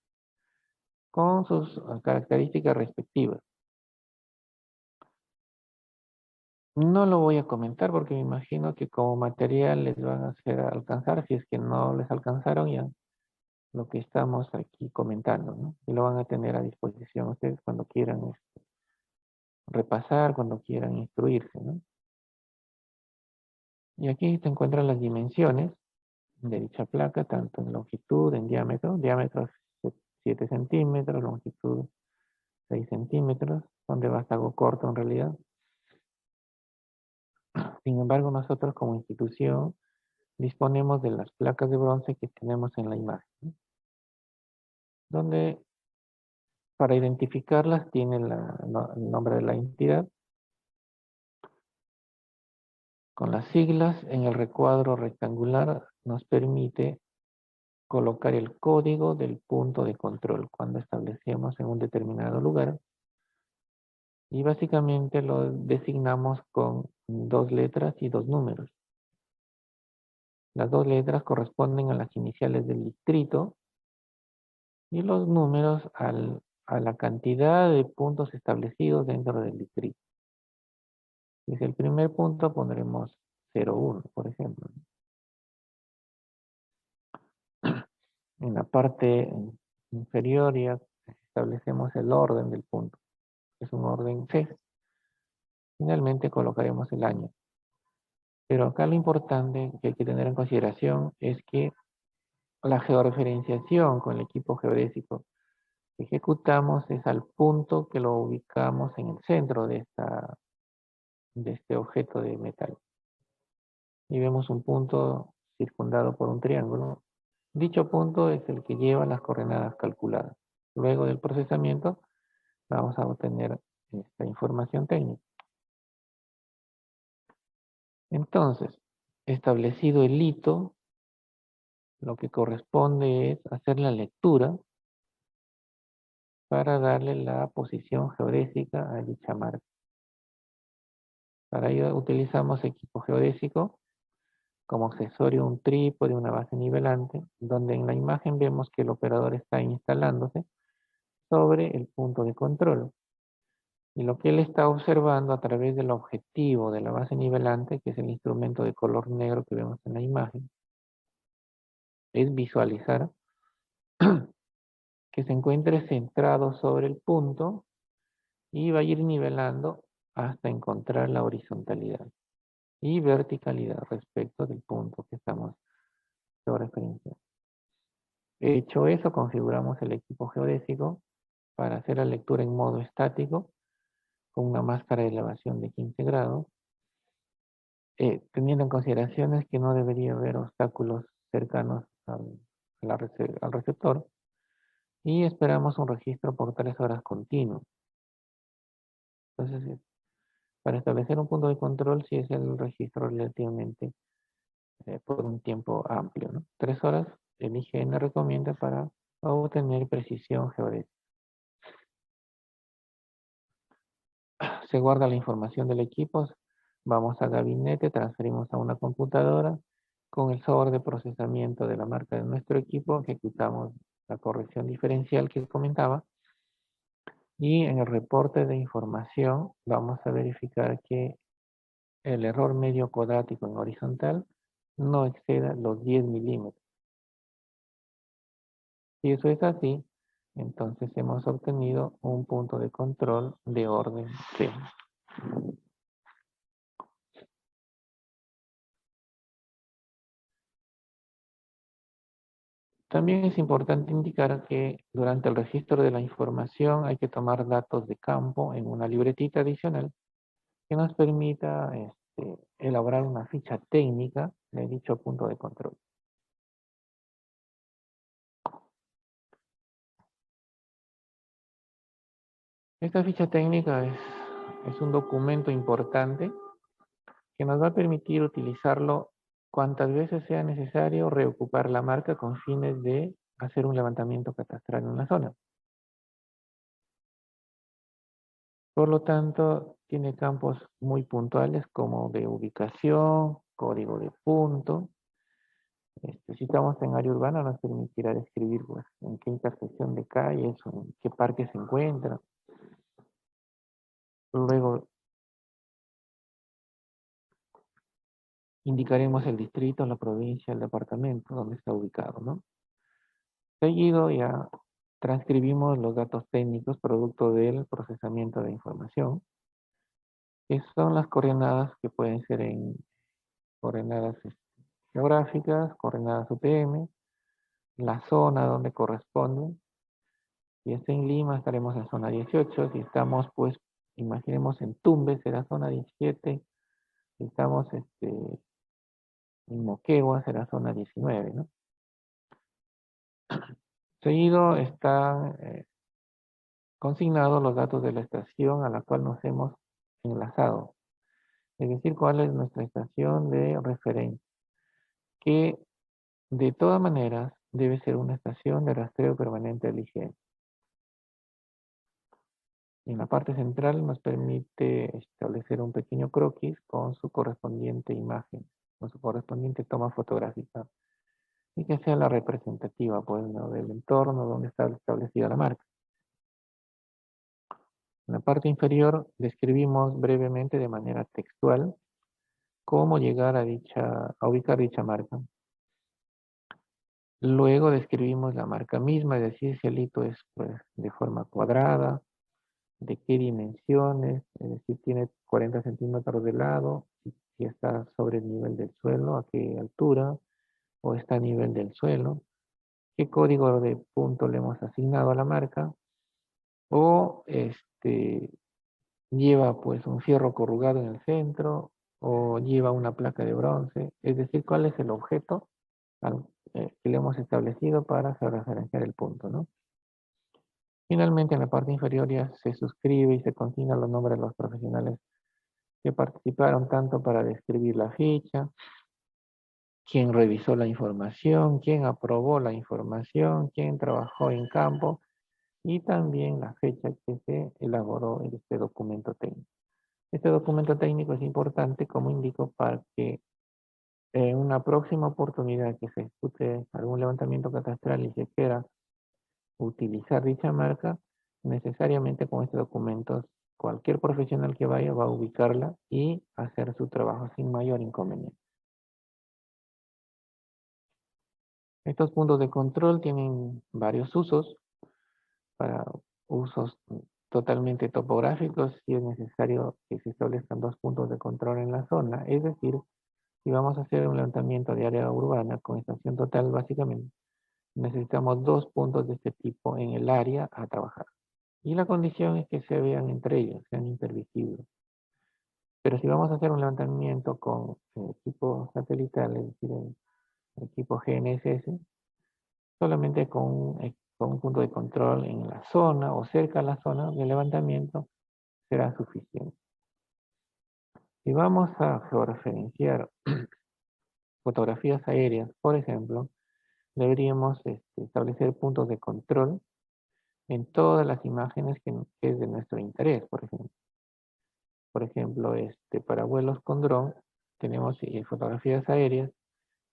con sus características respectivas. No lo voy a comentar porque me imagino que como material les van a hacer alcanzar, si es que no les alcanzaron ya lo que estamos aquí comentando, ¿no? Y lo van a tener a disposición ustedes cuando quieran repasar, cuando quieran instruirse, ¿no? Y aquí se encuentran las dimensiones de dicha placa, tanto en longitud, en diámetro 7 centímetros, longitud 6 centímetros, son de vástago corto en realidad. Sin embargo, nosotros como institución disponemos de las placas de bronce que tenemos en la imagen, ¿no? Donde para identificarlas tiene el nombre de la entidad, con las siglas en el recuadro rectangular nos permite colocar el código del punto de control cuando establecemos en un determinado lugar y básicamente lo designamos con 2 letras y 2 números. Las 2 letras corresponden a las iniciales del distrito y los números a la cantidad de puntos establecidos dentro del distrito. Si es el primer punto, pondremos 01, por ejemplo. En la parte inferior ya establecemos el orden del punto. Es un orden C. Finalmente colocaremos el año. Pero acá lo importante que hay que tener en consideración es que la georreferenciación con el equipo geodésico que ejecutamos es al punto que lo ubicamos en el centro de este objeto de metal. Y vemos un punto circundado por un triángulo. Dicho punto es el que lleva las coordenadas calculadas. Luego del procesamiento vamos a obtener esta información técnica. Entonces, establecido el hito, lo que corresponde es hacer la lectura para darle la posición geodésica a dicha marca. Para ello utilizamos equipo geodésico como accesorio un trípode, una base nivelante, donde en la imagen vemos que el operador está instalándose sobre el punto de control. Y lo que él está observando a través del objetivo de la base nivelante, que es el instrumento de color negro que vemos en la imagen, es visualizar que se encuentre centrado sobre el punto y va a ir nivelando hasta encontrar la horizontalidad y verticalidad respecto del punto que estamos referenciando. Hecho eso, configuramos el equipo geodésico para hacer la lectura en modo estático con una máscara de elevación de 15 grados, teniendo en consideraciones que no debería haber obstáculos cercanos al receptor, y esperamos un registro por 3 horas continuo. Entonces, para establecer un punto de control, si es el registro relativamente por un tiempo amplio, ¿no? 3 horas, el IGN recomienda para obtener precisión geodésica. Se guarda la información del equipo, vamos a gabinete, transferimos a una computadora, con el software de procesamiento de la marca de nuestro equipo, ejecutamos la corrección diferencial que comentaba, y en el reporte de información vamos a verificar que el error medio cuadrático en horizontal no exceda los 10 milímetros. Si eso es así, entonces hemos obtenido un punto de control de orden C. También es importante indicar que durante el registro de la información hay que tomar datos de campo en una libretita adicional que nos permita elaborar una ficha técnica de dicho punto de control. Esta ficha técnica es un documento importante que nos va a permitir utilizarlo cuantas veces sea necesario reocupar la marca con fines de hacer un levantamiento catastral en una zona. Por lo tanto, tiene campos muy puntuales como de ubicación, código de punto. Si estamos en área urbana, nos permitirá describir pues, en qué intersección de calles o en qué parque se encuentra. Luego indicaremos el distrito, la provincia, el departamento donde está ubicado, ¿no? Seguido ya transcribimos los datos técnicos producto del procesamiento de información, que son las coordenadas que pueden ser en coordenadas geográficas, coordenadas UTM, la zona donde corresponde. Si está en Lima, estaremos en zona 18. Si estamos, pues, imaginemos en Tumbes, será zona 17. Si estamos en Moquegua, será zona 19, ¿no? Seguido están consignados los datos de la estación a la cual nos hemos enlazado. Es decir, cuál es nuestra estación de referencia, que de todas maneras debe ser una estación de rastreo permanente del IGN. En la parte central nos permite establecer un pequeño croquis con su correspondiente imagen, con su correspondiente toma fotográfica, y que sea la representativa pues, ¿no? del entorno donde está establecida la marca. En la parte inferior describimos brevemente de manera textual cómo llegar a ubicar dicha marca. Luego describimos la marca misma, es decir, si el hito es pues, de forma cuadrada, de qué dimensiones, es decir, tiene 40 centímetros de lado, si está sobre el nivel del suelo, a qué altura, o está a nivel del suelo, qué código de punto le hemos asignado a la marca, o lleva pues un fierro corrugado en el centro, o lleva una placa de bronce, es decir, cuál es el objeto que le hemos establecido para referenciar el punto, ¿no? Finalmente, en la parte inferior ya se suscribe y se consignan los nombres de los profesionales que participaron tanto para describir la ficha, quién revisó la información, quién aprobó la información, quién trabajó en campo y también la fecha que se elaboró este documento técnico. Este documento técnico es importante, como indico, para que En una próxima oportunidad que se ejecute algún levantamiento catastral y se quiera utilizar dicha marca, necesariamente con este documento, cualquier profesional que vaya va a ubicarla y hacer su trabajo sin mayor inconveniente. Estos puntos de control tienen varios usos. Para usos totalmente topográficos, si es necesario que se establezcan 2 puntos de control en la zona. Es decir, si vamos a hacer un levantamiento de área urbana con estación total, básicamente, necesitamos 2 puntos de este tipo en el área a trabajar. Y la condición es que se vean entre ellos, sean intervisibles. Pero si vamos a hacer un levantamiento con equipo satelital, es decir, equipo GNSS, solamente con un punto de control en la zona o cerca de la zona de levantamiento será suficiente. Si vamos a georreferenciar fotografías aéreas, por ejemplo, deberíamos establecer puntos de control en todas las imágenes que es de nuestro interés, por ejemplo. Por ejemplo, para vuelos con dron tenemos fotografías aéreas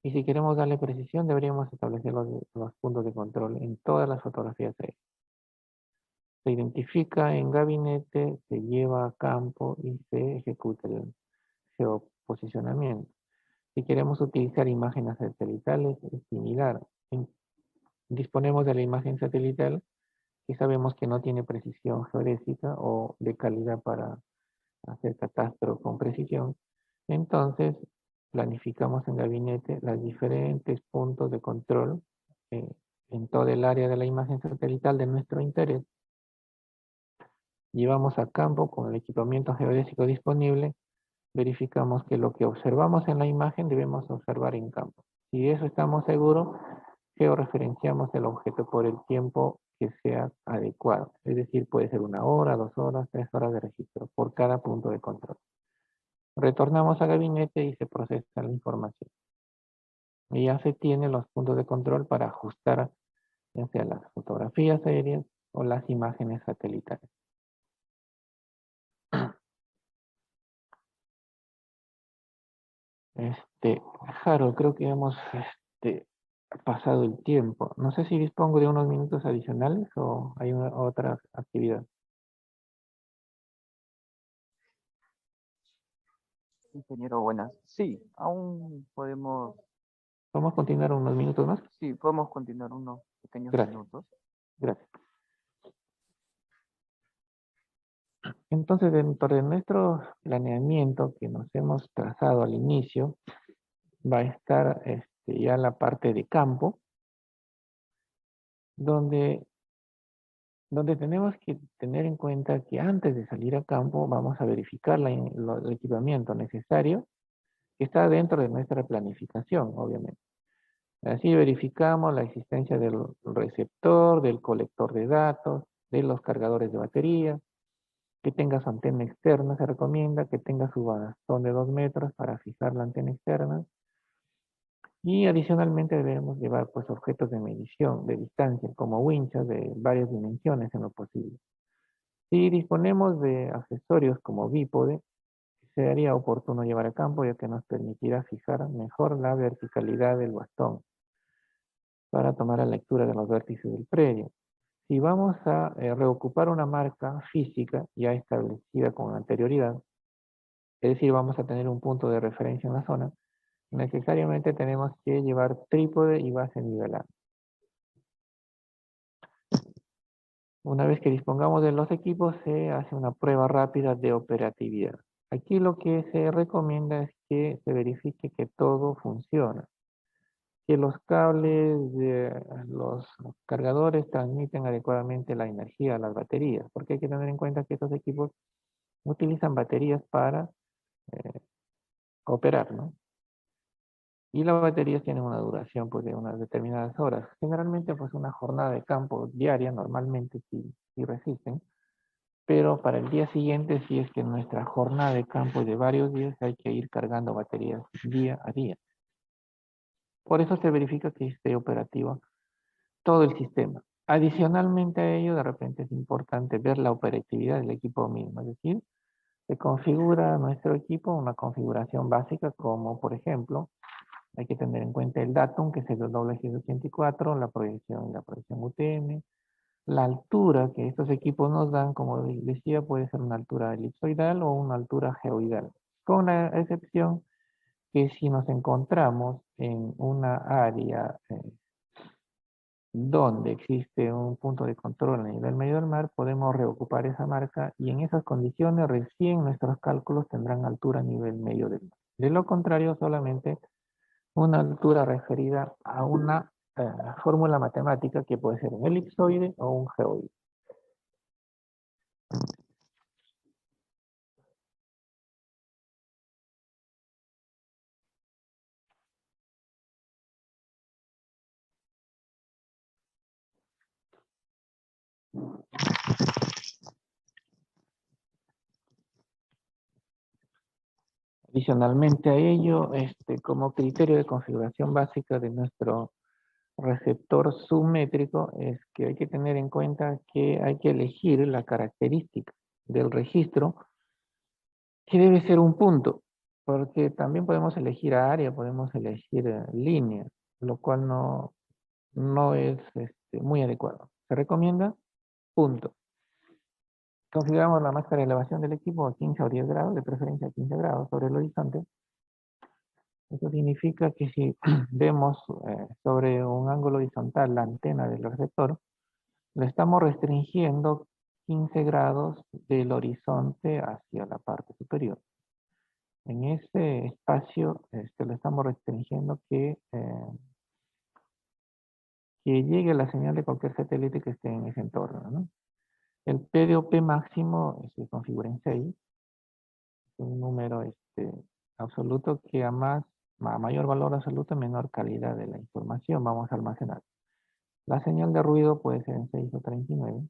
y si queremos darle precisión deberíamos establecer los puntos de control en todas las fotografías aéreas. Se identifica en gabinete, se lleva a campo y se ejecuta el geoposicionamiento. Si queremos utilizar imágenes satelitales, es similar. Disponemos de la imagen satelital y sabemos que no tiene precisión geodésica o de calidad para hacer catastro con precisión. Entonces, planificamos en gabinete los diferentes puntos de control en todo el área de la imagen satelital de nuestro interés. Llevamos a campo con el equipamiento geodésico disponible, verificamos que lo que observamos en la imagen debemos observar en campo. Si de eso estamos seguros, georreferenciamos el objeto por el tiempo que sea adecuado. Es decir, puede ser 1 hora, 2 horas, 3 horas de registro por cada punto de control. Retornamos a gabinete y se procesa la información. Y ya se tienen los puntos de control para ajustar ya sea las fotografías aéreas o las imágenes satelitales. Harold, creo que hemos pasado el tiempo. No sé si dispongo de unos minutos adicionales o hay otra actividad. Ingeniero, buenas. Sí, aún podemos, ¿Podemos continuar unos minutos más? sí, podemos continuar unos pequeños Gracias. minutos. Gracias. Entonces, dentro de nuestro planeamiento que nos hemos trazado al inicio, va a estar ya la parte de campo, donde tenemos que tener en cuenta que antes de salir a campo vamos a verificar el equipamiento necesario que está dentro de nuestra planificación, obviamente. Así verificamos la existencia del receptor, del colector de datos, de los cargadores de batería, que tenga su antena externa, se recomienda que tenga su bastón de 2 metros para fijar la antena externa. Y adicionalmente debemos llevar pues objetos de medición de distancia, como winchas de varias dimensiones en lo posible. Si disponemos de accesorios como bípode, sería oportuno llevar a campo ya que nos permitirá fijar mejor la verticalidad del bastón para tomar la lectura de los vértices del predio. Si vamos a reocupar una marca física ya establecida con anterioridad, es decir, vamos a tener un punto de referencia en la zona, necesariamente tenemos que llevar trípode y base nivelada. Una vez que dispongamos de los equipos, se hace una prueba rápida de operatividad. Aquí lo que se recomienda es que se verifique que todo funciona, que los cables de los cargadores transmiten adecuadamente la energía a las baterías, porque hay que tener en cuenta que estos equipos utilizan baterías para operar, ¿no? Y las baterías tienen una duración pues, de unas determinadas horas. Generalmente pues una jornada de campo diaria, normalmente sí resisten, pero para el día siguiente, si es que nuestra jornada de campo es de varios días, hay que ir cargando baterías día a día. Por eso se verifica que esté operativo todo el sistema. Adicionalmente a ello, de repente es importante ver la operatividad del equipo mismo, es decir, se configura nuestro equipo una configuración básica como, por ejemplo, Hay que tener en cuenta el datum, que es el doble 184, la proyección UTM, la altura que estos equipos nos dan, como decía, puede ser una altura elipsoidal o una altura geoidal, con la excepción que si nos encontramos en una área donde existe un punto de control a nivel medio del mar, podemos reocupar esa marca y en esas condiciones recién nuestros cálculos tendrán altura a nivel medio del mar. De lo contrario, solamente una altura referida a una fórmula matemática que puede ser un elipsoide o un geoide. Adicionalmente a ello, como criterio de configuración básica de nuestro receptor submétrico, es que hay que tener en cuenta que hay que elegir la característica del registro, que debe ser un punto, porque también podemos elegir área, podemos elegir línea, lo cual no es muy adecuado. Se recomienda punto. Configuramos la máscara de elevación del equipo a 15 o 10 grados, de preferencia a 15 grados sobre el horizonte. Eso significa que si vemos sobre un ángulo horizontal la antena del receptor, le estamos restringiendo 15 grados del horizonte hacia la parte superior. En ese espacio le estamos restringiendo que llegue la señal de cualquier satélite que esté en ese entorno, ¿no? El PDOP máximo se configura en 6, un número absoluto que a mayor valor absoluto, menor calidad de la información vamos a almacenar. La señal de ruido puede ser en 6 o 39.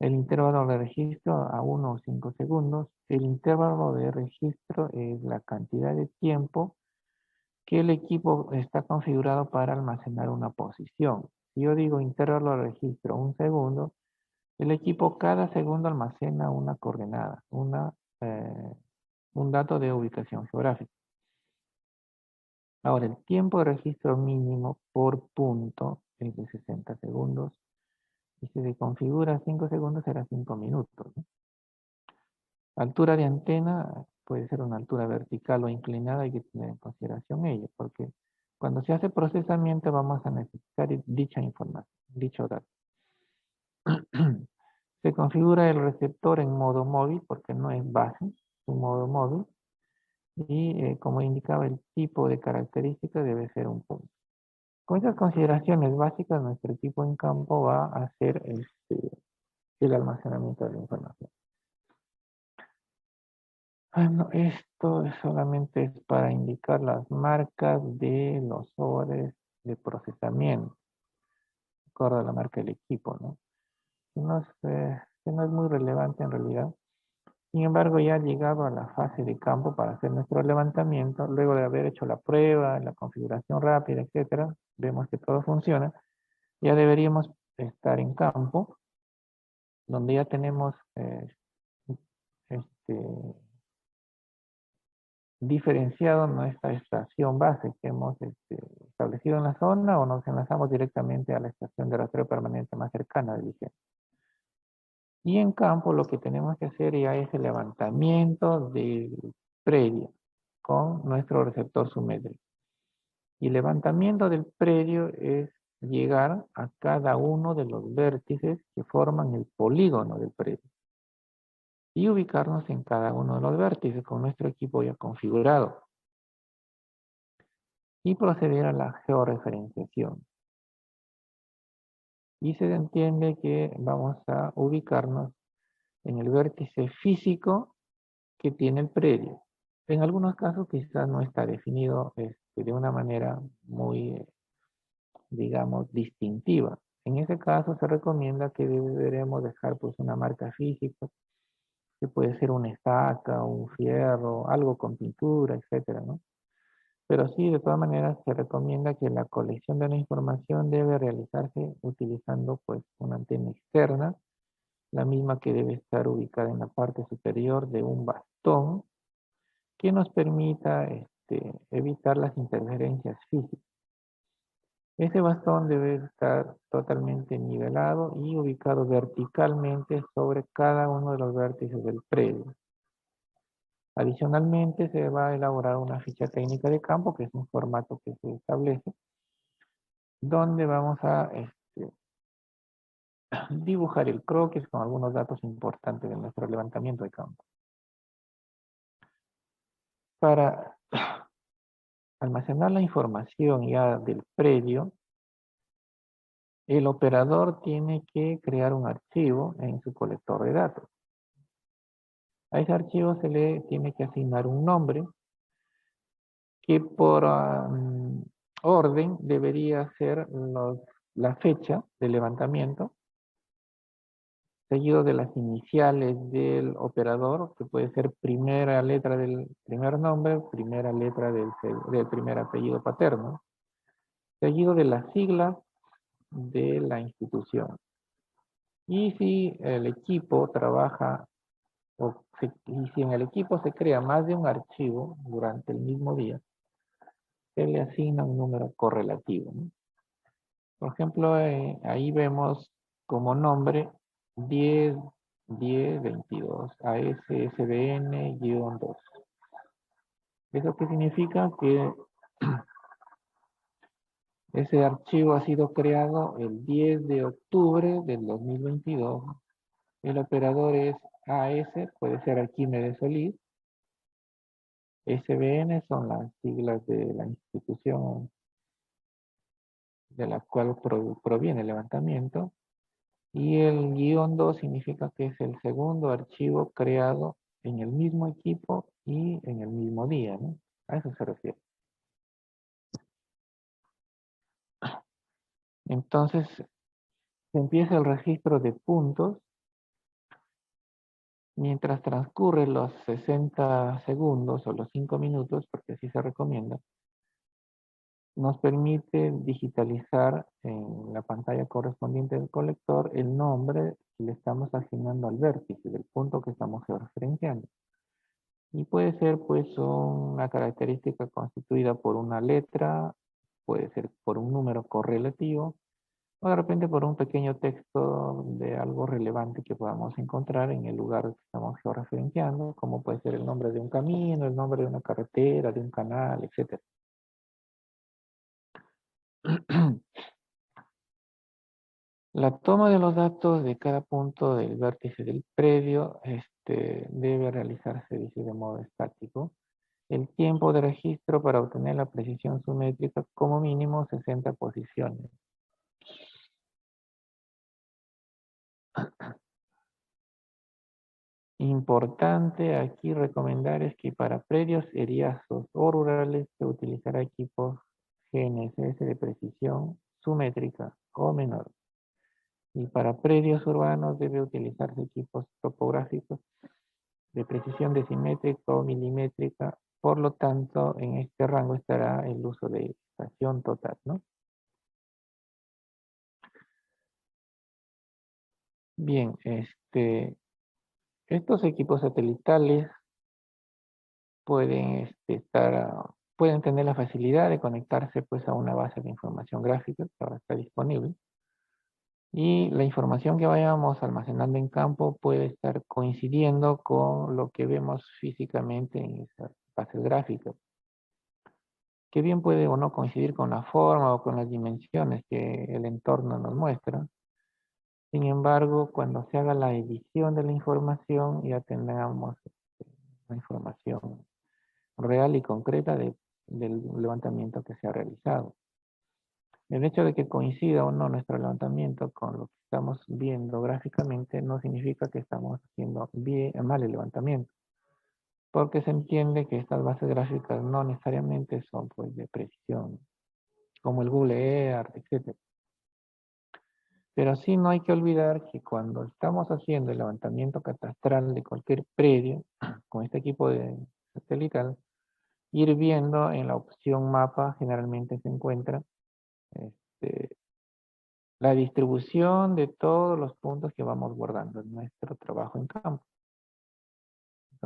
El intervalo de registro a 1 o 5 segundos. El intervalo de registro es la cantidad de tiempo que el equipo está configurado para almacenar una posición. Si yo digo intervalo de registro 1 segundo, el equipo cada segundo almacena una coordenada, un dato de ubicación geográfica. Ahora, el tiempo de registro mínimo por punto es de 60 segundos. Y si se configura 5 segundos, será 5 minutos, ¿no? Altura de antena puede ser una altura vertical o inclinada, hay que tener en consideración ello, porque cuando se hace procesamiento vamos a necesitar dicha información, dicho dato. Se configura el receptor en modo móvil, porque no es base, es un modo móvil. Y como indicaba, el tipo de característica debe ser un punto. Con esas consideraciones básicas, nuestro equipo en campo va a hacer el almacenamiento de la información. Bueno, esto solamente es para indicar las marcas de los sobres de procesamiento, de acuerdo a la marca del equipo, ¿no? Que no es muy relevante en realidad. Sin embargo, ya llegado a la fase de campo para hacer nuestro levantamiento, luego de haber hecho la prueba, la configuración rápida, etcétera, vemos que todo funciona, ya deberíamos estar en campo, donde ya tenemos diferenciado nuestra estación base que hemos establecido en la zona, o nos enlazamos directamente a la estación de rastreo permanente más cercana del IGEM. Y en campo lo que tenemos que hacer ya es el levantamiento del predio con nuestro receptor submétrico. Y el levantamiento del predio es llegar a cada uno de los vértices que forman el polígono del predio y ubicarnos en cada uno de los vértices con nuestro equipo ya configurado y proceder a la georreferenciación. Y se entiende que vamos a ubicarnos en el vértice físico que tiene el predio. En algunos casos quizás no está definido de una manera muy, digamos, distintiva. En ese caso se recomienda que deberemos dejar pues una marca física, que puede ser una estaca, un fierro, algo con pintura, etcétera, ¿no? Pero sí, de todas maneras, se recomienda que la colección de la información debe realizarse utilizando pues una antena externa, la misma que debe estar ubicada en la parte superior de un bastón, que nos permita evitar las interferencias físicas. Ese bastón debe estar totalmente nivelado y ubicado verticalmente sobre cada uno de los vértices del predio. Adicionalmente, se va a elaborar una ficha técnica de campo, que es un formato que se establece, donde vamos a dibujar el croquis con algunos datos importantes de nuestro levantamiento de campo. Para almacenar la información ya del predio, el operador tiene que crear un archivo en su colector de datos. A ese archivo se le tiene que asignar un nombre que por orden debería ser la fecha de levantamiento, seguido de las iniciales del operador, que puede ser primera letra del primer nombre, primera letra del primer apellido paterno, seguido de las siglas de la institución. Y si el equipo trabaja, y si en el equipo se crea más de un archivo durante el mismo día, se le asigna un número correlativo, ¿no? Por ejemplo, ahí vemos como nombre 10, 10, 22, ASSBN-2. ¿Eso qué significa? Que ese archivo ha sido creado el 10 de octubre del 2022. El operador es AS, puede ser Arquímedes Solís. SBN son las siglas de la institución de la cual proviene el levantamiento. Y el -2 significa que es el segundo archivo creado en el mismo equipo y en el mismo día, ¿no? A eso se refiere. Entonces, se empieza el registro de puntos. Mientras transcurren los 60 segundos o los 5 minutos, porque así se recomienda, nos permite digitalizar en la pantalla correspondiente del colector el nombre que le estamos asignando al vértice del punto que estamos georreferenciando. Y puede ser pues una característica constituida por una letra, puede ser por un número correlativo, o de repente por un pequeño texto de algo relevante que podamos encontrar en el lugar que estamos georreferenciando, como puede ser el nombre de un camino, el nombre de una carretera, de un canal, etc. La toma de los datos de cada punto del vértice del predio debe realizarse, dice, de modo estático. El tiempo de registro para obtener la precisión sumétrica, como mínimo 60 posiciones. Importante aquí recomendar es que para predios eriazos o rurales se utilizará equipos GNSS de precisión sumétrica o menor. Y para predios urbanos debe utilizarse equipos topográficos de precisión decimétrica o milimétrica. Por lo tanto, en este rango estará el uso de estación total, ¿no? Bien, estos equipos satelitales pueden pueden tener la facilidad de conectarse pues a una base de información gráfica que ahora está disponible. Y la información que vayamos almacenando en campo puede estar coincidiendo con lo que vemos físicamente en esas bases gráficas, que bien puede o no coincidir con la forma o con las dimensiones que el entorno nos muestra. Sin embargo, cuando se haga la edición de la información, ya tengamos la información real y concreta del levantamiento que se ha realizado. El hecho de que coincida o no nuestro levantamiento con lo que estamos viendo gráficamente no significa que estamos haciendo mal el levantamiento, porque se entiende que estas bases gráficas no necesariamente son pues de precisión, como el Google Earth, etc. Pero sí no hay que olvidar que cuando estamos haciendo el levantamiento catastral de cualquier predio, con este equipo de satelital, ir viendo en la opción mapa generalmente se encuentra la distribución de todos los puntos que vamos guardando en nuestro trabajo en campo.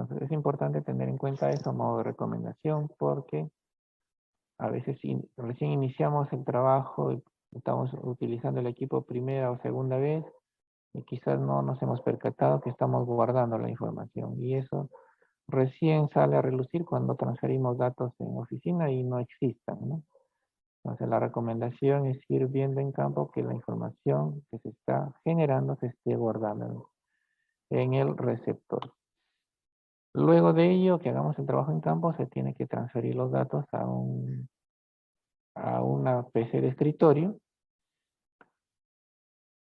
Entonces es importante tener en cuenta eso a modo de recomendación porque a veces recién iniciamos el trabajo y estamos utilizando el equipo primera o segunda vez y quizás no nos hemos percatado que estamos guardando la información y eso recién sale a relucir cuando transferimos datos en oficina y no existan, ¿no? Entonces la recomendación es ir viendo en campo que la información que se está generando se esté guardando en el receptor. Luego de ello, que hagamos el trabajo en campo, se tiene que transferir los datos a una PC de escritorio.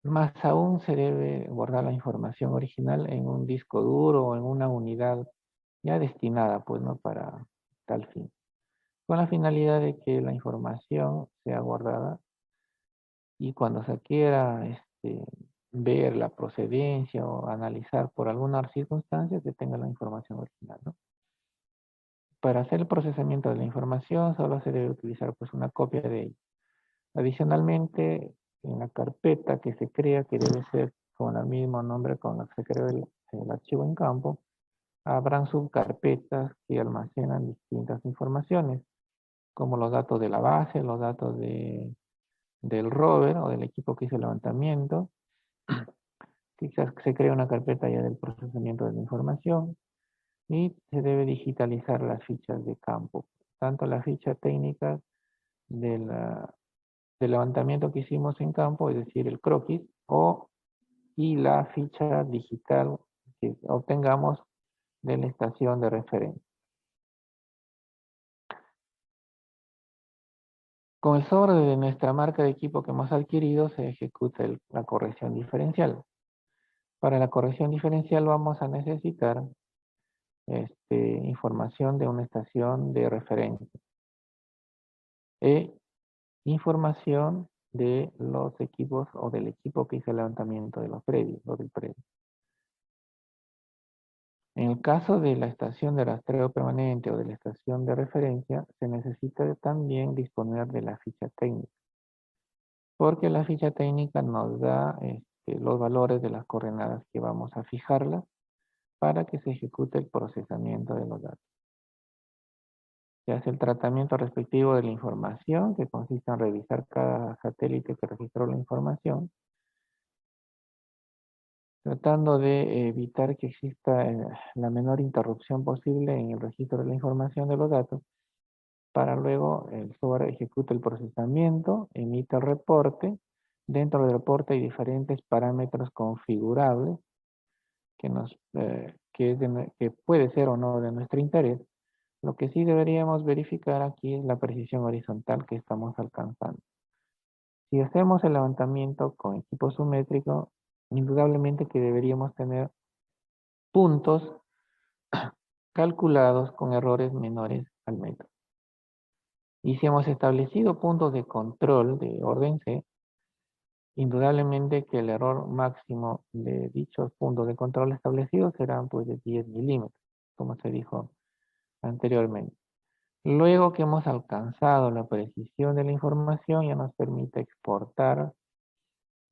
Más aún se debe guardar la información original en un disco duro o en una unidad ya destinada, pues, ¿no? Para tal fin. Con la finalidad de que la información sea guardada y cuando se quiera ver la procedencia o analizar por alguna circunstancia, se tenga la información original, ¿no? Para hacer el procesamiento de la información solo se debe utilizar pues una copia de ella. Adicionalmente, en la carpeta que se crea, que debe ser con el mismo nombre con el que se creó el archivo en campo, habrán subcarpetas que almacenan distintas informaciones, como los datos de la base, los datos del rover o del equipo que hizo el levantamiento. Quizás se crea una carpeta ya del procesamiento de la información y se debe digitalizar las fichas de campo, tanto la ficha técnica del levantamiento que hicimos en campo, es decir, el croquis, y la ficha digital que obtengamos de la estación de referencia. Con el sobre de nuestra marca de equipo que hemos adquirido se ejecuta la corrección diferencial. Para la corrección diferencial vamos a necesitar información de una estación de referencia e información de los equipos o del equipo que hizo el levantamiento de los predios o del predio. En el caso de la estación de rastreo permanente o de la estación de referencia, se necesita también disponer de la ficha técnica, porque la ficha técnica nos da los valores de las coordenadas que vamos a fijarlas para que se ejecute el procesamiento de los datos. Se hace el tratamiento respectivo de la información, que consiste en revisar cada satélite que registró la información, tratando de evitar que exista la menor interrupción posible en el registro de la información de los datos, para luego el software ejecuta el procesamiento, emite el reporte. Dentro del reporte hay diferentes parámetros configurables que puede ser o no de nuestro interés. Lo que sí deberíamos verificar aquí es la precisión horizontal que estamos alcanzando. Si hacemos el levantamiento con equipo sumétrico, indudablemente que deberíamos tener puntos calculados con errores menores al metro. Y si hemos establecido puntos de control de orden C, indudablemente que el error máximo de dichos puntos de control establecidos serán pues de 10 milímetros, como se dijo anteriormente. Luego que hemos alcanzado la precisión de la información, ya nos permite exportar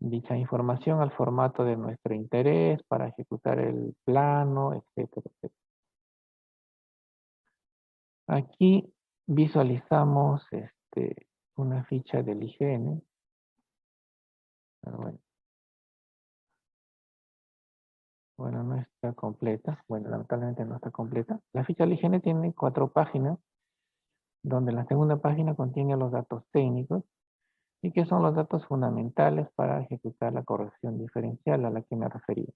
dicha información al formato de nuestro interés para ejecutar el plano, etcétera, etcétera. Aquí visualizamos una ficha del IGN. Pero bueno, no está completa. Bueno, lamentablemente no está completa. La ficha del IGN tiene 4 páginas, donde la segunda página contiene los datos técnicos y que son los datos fundamentales para ejecutar la corrección diferencial a la que me refería.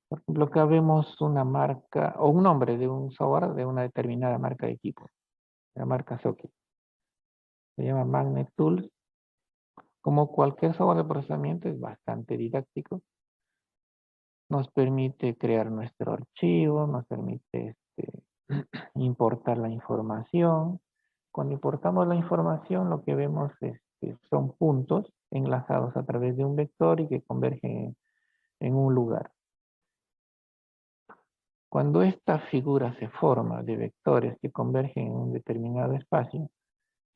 Por ejemplo, acá vemos una marca o un nombre de un software de una determinada marca de equipo, la marca Socket. Se llama Magnet Tools. Como cualquier software de procesamiento, es bastante didáctico. Nos permite crear nuestro archivo, nos permite importar la información. Cuando importamos la información, lo que vemos son puntos enlazados a través de un vector y que convergen en un lugar. Cuando esta figura se forma de vectores que convergen en un determinado espacio,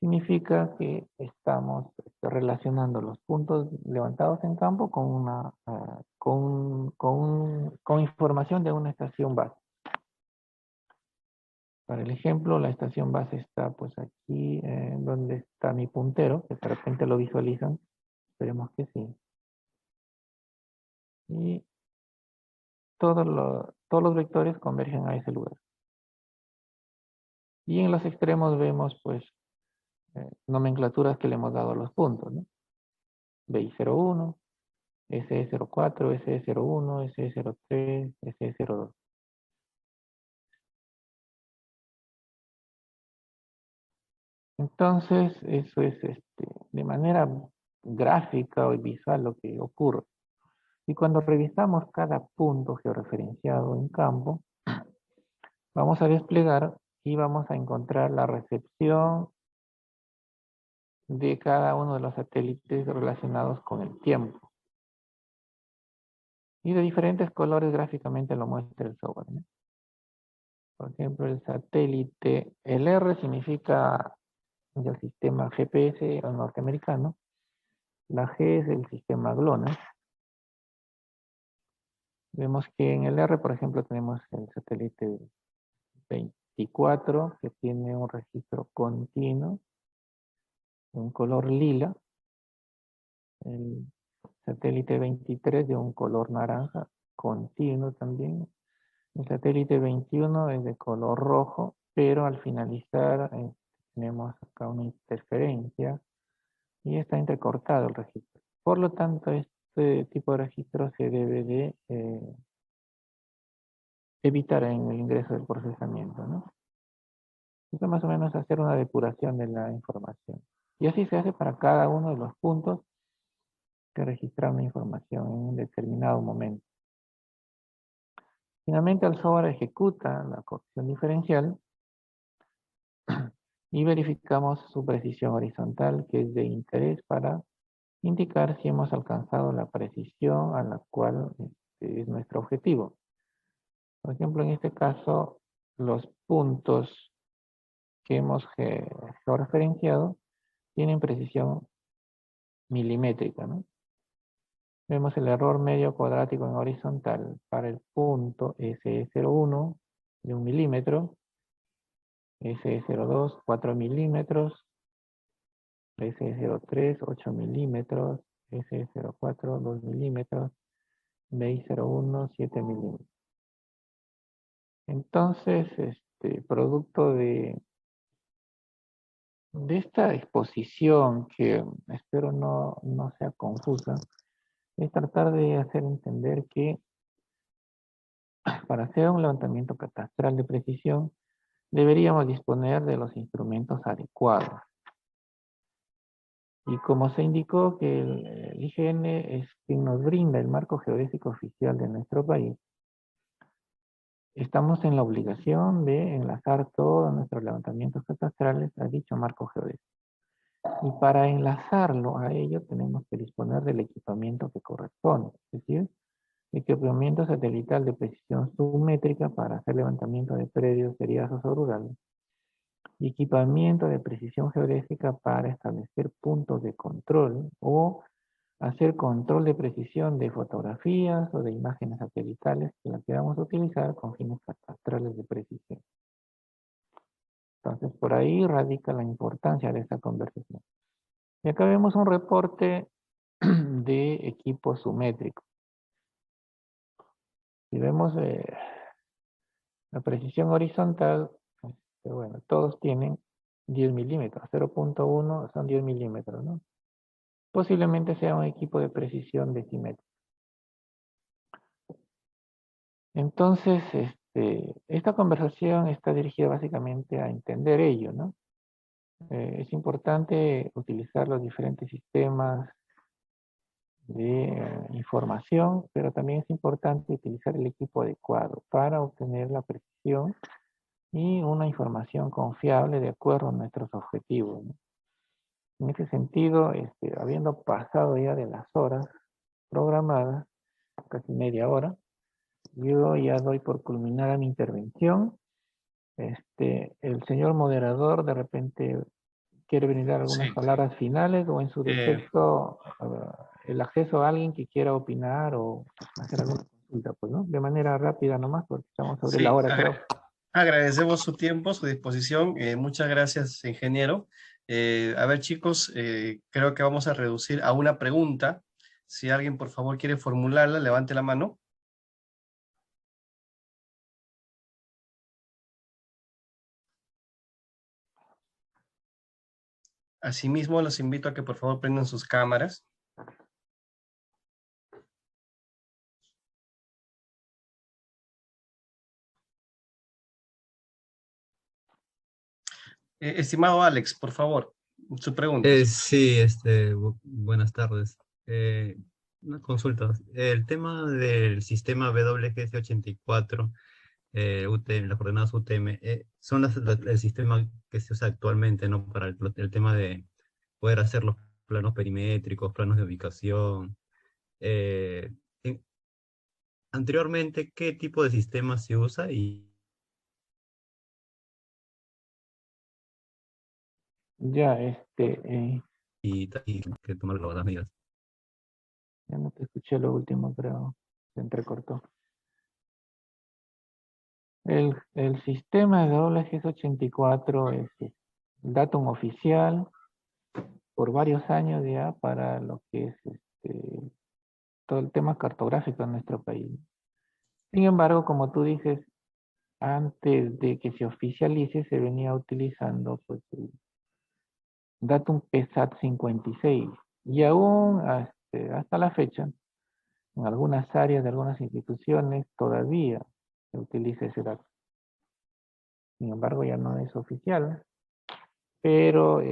significa que estamos relacionando los puntos levantados en campo con una con información de una estación base. Para el ejemplo, la estación base está pues aquí donde está mi puntero, que de repente lo visualizan, esperemos que sí. Y todos los vectores convergen a ese lugar. Y en los extremos vemos pues nomenclaturas que le hemos dado a los puntos, ¿no? BI01, SE04, SE01, SE03, SE02. Entonces, eso es de manera gráfica o visual lo que ocurre. Y cuando revisamos cada punto georreferenciado en campo, vamos a desplegar y vamos a encontrar la recepción de cada uno de los satélites relacionados con el tiempo. Y de diferentes colores gráficamente lo muestra el software, ¿no? Por ejemplo, el satélite, el R significa el sistema GPS norteamericano, la G es el sistema GLONASS. Vemos que en el R, por ejemplo, tenemos el satélite 24, que tiene un registro continuo, un color lila. El satélite 23 de un color naranja, continuo también. El satélite 21 es de color rojo, pero al finalizar tenemos acá una interferencia y está entrecortado el registro. Por lo tanto, este tipo de registro se debe de evitar en el ingreso del procesamiento, ¿no? Esto más o menos es hacer una depuración de la información. Y así se hace para cada uno de los puntos que registra una información en un determinado momento. Finalmente, el software ejecuta la corrección diferencial y verificamos su precisión horizontal, que es de interés para indicar si hemos alcanzado la precisión a la cual es nuestro objetivo. Por ejemplo, en este caso, los puntos que hemos georreferenciado tienen precisión milimétrica, ¿no? Vemos el error medio cuadrático en horizontal para el punto SE01 de 1 milímetro, SE02 4 milímetros, SE03 8 milímetros, SE04 2 milímetros, BI01 7 milímetros. Entonces, producto de esta exposición, que espero no sea confusa, es tratar de hacer entender que para hacer un levantamiento catastral de precisión, deberíamos disponer de los instrumentos adecuados. Y como se indicó que el IGN es quien nos brinda el marco geodésico oficial de nuestro país, estamos en la obligación de enlazar todos nuestros levantamientos catastrales a dicho marco geodésico. Y para enlazarlo a ello tenemos que disponer del equipamiento que corresponde, es decir, equipamiento satelital de precisión submétrica para hacer levantamiento de predios, seriazos o rurales, y equipamiento de precisión geodésica para establecer puntos de control o hacer control de precisión de fotografías o de imágenes satelitales que las queramos utilizar con fines catastrales de precisión. Entonces, por ahí radica la importancia de esta conversación. Y acá vemos un reporte de equipo sumétrico. Si vemos la precisión horizontal, bueno, todos tienen 10 milímetros, 0.1 son 10 milímetros, ¿no? Posiblemente sea un equipo de precisión decimétrica. Entonces, esta conversación está dirigida básicamente a entender ello, ¿no? Es importante utilizar los diferentes sistemas de información, pero también es importante utilizar el equipo adecuado para obtener la precisión y una información confiable de acuerdo a nuestros objetivos, ¿no? En ese sentido, habiendo pasado ya de las horas programadas, casi media hora, yo ya doy por culminada mi intervención. El señor moderador de repente ¿quiere brindar algunas Sí. palabras finales o en su defecto el acceso a alguien que quiera opinar o hacer alguna consulta? Pues, ¿no? De manera rápida nomás, porque estamos sobre la Sí, hora, creo. agradecemos su tiempo, su disposición. Muchas gracias, ingeniero. A ver, chicos, creo que vamos a reducir a una pregunta. Si alguien, por favor, quiere formularla, levante la mano. Asimismo, los invito a que, por favor, prendan sus cámaras. Estimado Alex, por favor, su pregunta. Sí, buenas tardes. Una consulta. El tema del sistema WGS84, UTM, las coordenadas UTM, son el sistema que se usa actualmente, ¿no? Para el tema de poder hacer los planos perimétricos, planos de ubicación. Eh, en- Anteriormente, ¿qué tipo de sistema se usa? Ya, Y que tomar las medidas. ya no te escuché lo último, pero se entrecortó. El sistema de WGS84 es datum oficial por varios años ya para lo que es todo el tema cartográfico en nuestro país. Sin embargo, como tú dices, antes de que se oficialice se venía utilizando pues el datum PSAT 56 y aún hasta la fecha en algunas áreas de algunas instituciones todavía se utiliza ese datum. Sin embargo, ya no es oficial, pero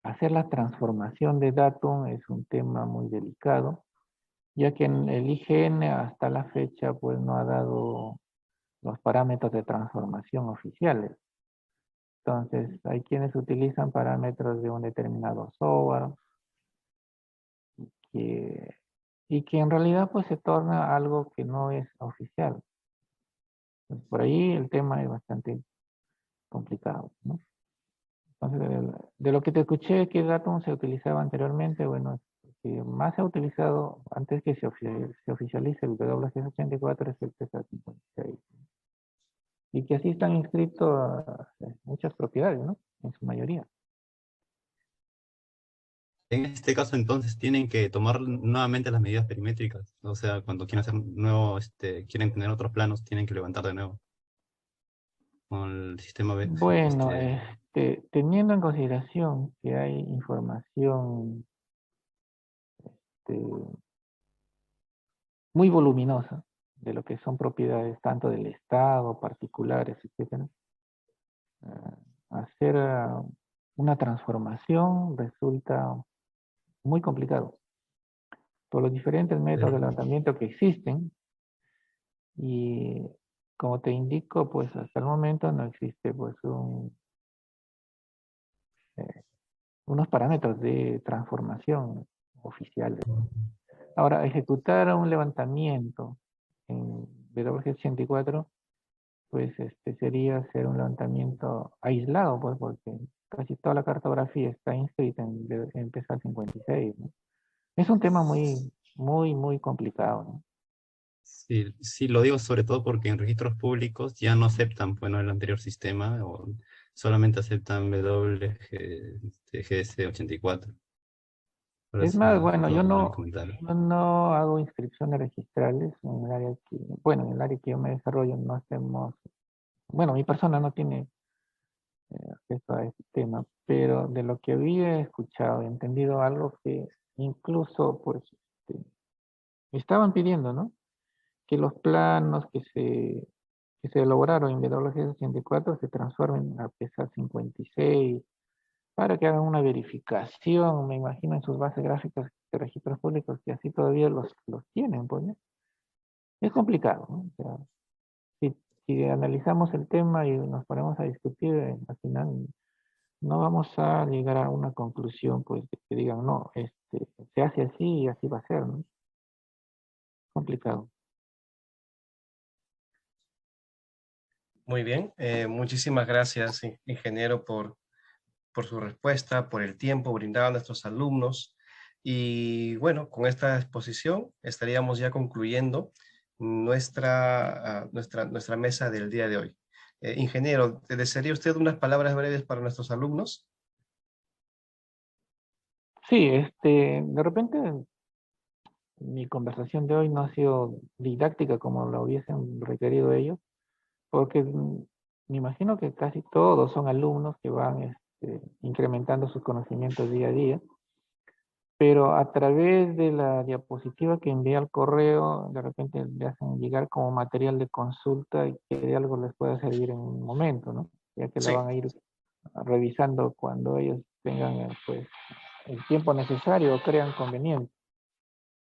hacer la transformación de datum es un tema muy delicado, ya que en el IGN hasta la fecha pues no ha dado los parámetros de transformación oficiales. Entonces, hay quienes utilizan parámetros de un determinado software que, y que en realidad pues se torna algo que no es oficial. Pues, por ahí el tema es bastante complicado, ¿no? Entonces, de lo que te escuché, ¿qué datum se utilizaba anteriormente? Bueno, que más se ha utilizado antes que se oficialice el WGS84 es el PSA56. Y que así están inscritos muchas propiedades, ¿no? En su mayoría. En este caso, entonces, tienen que tomar nuevamente las medidas perimétricas. O sea, cuando quieren hacer nuevo, quieren tener otros planos, tienen que levantar de nuevo con el sistema B. Bueno, teniendo en consideración que hay información este, muy voluminosa de lo que son propiedades tanto del Estado, particulares, etcétera, hacer una transformación resulta muy complicado por los diferentes métodos de Pero, levantamiento que existen y como te indico, pues hasta el momento no existe pues eh, unos parámetros de transformación oficiales. Ahora, ejecutar un levantamiento en WG84, pues sería hacer un levantamiento aislado, pues porque casi toda la cartografía está inscrita en PSAT 56, ¿no? Es un tema muy complicado, ¿no? sí, sí, lo digo sobre todo porque en registros públicos ya no aceptan, bueno, el anterior sistema o solamente aceptan WGS84. Por Es eso más, bueno, mi comentario. yo no hago inscripciones registrales en el área que, bueno, en el área que yo me desarrollo no hacemos, bueno, mi persona no tiene acceso a este tema, pero de lo que había escuchado y entendido algo que incluso, pues, estaban pidiendo, ¿no? Que los planos que se elaboraron en WG64 se transformen a PESA 56 para que hagan una verificación, me imagino, en sus bases gráficas de registros públicos, que así todavía los tienen, pues, ¿no? Es complicado, ¿no? O sea, si analizamos el tema y nos ponemos a discutir, al final no vamos a llegar a una conclusión, pues, de que digan, no, se hace así y así va a ser, ¿no? Complicado. Muy bien. Muchísimas gracias, ingeniero, por su respuesta, por el tiempo brindado a nuestros alumnos. Y bueno, con esta exposición estaríamos ya concluyendo nuestra mesa del día de hoy. Ingeniero, ¿te desearía usted unas palabras breves para nuestros alumnos? Sí, de repente mi conversación de hoy no ha sido didáctica como lo hubiesen requerido ellos, porque me imagino que casi todos son alumnos que van incrementando sus conocimientos día a día, pero a través de la diapositiva que envía al correo, de repente le hacen llegar como material de consulta y que de algo les pueda servir en un momento, ¿no? Ya que la Sí, van a ir revisando cuando ellos tengan pues, el tiempo necesario o crean conveniente.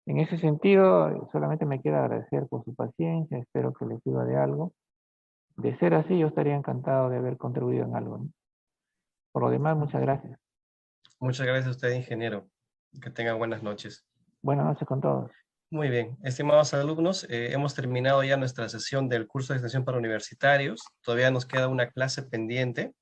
En ese sentido, solamente me queda agradecer por su paciencia, espero que les sirva de algo. De ser así, yo estaría encantado de haber contribuido en algo, ¿no? Por lo demás, muchas gracias. muchas gracias a usted, ingeniero. Que tenga buenas noches. Buenas noches con todos. Muy bien, estimados alumnos, hemos terminado ya nuestra sesión del curso de extensión para universitarios. Todavía nos queda una clase pendiente.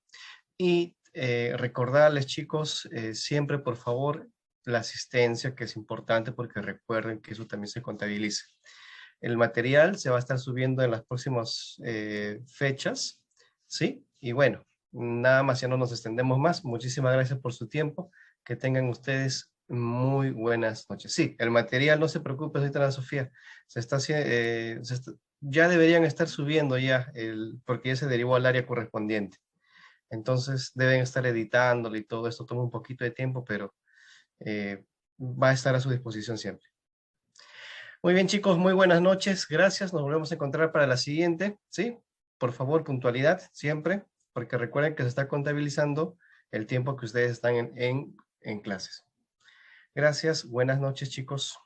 Y recordarles, chicos, siempre, por favor, la asistencia, que es importante porque recuerden que eso también se contabiliza. El material se va a estar subiendo en las próximas fechas, ¿sí? Y bueno, nada más, ya no nos extendemos más. Muchísimas gracias por su tiempo. Que tengan ustedes muy buenas noches. Sí, el material, no se preocupe, señorita Ana Sofía, ya deberían estar subiendo ya, porque ya se derivó al área correspondiente. Entonces deben estar editándolo y todo esto toma un poquito de tiempo, pero va a estar a su disposición siempre. Muy bien, chicos, muy buenas noches. Gracias. Nos volvemos a encontrar para la siguiente, ¿sí? Por favor, puntualidad siempre, porque recuerden que se está contabilizando el tiempo que ustedes están en clases. Gracias. Buenas noches, chicos.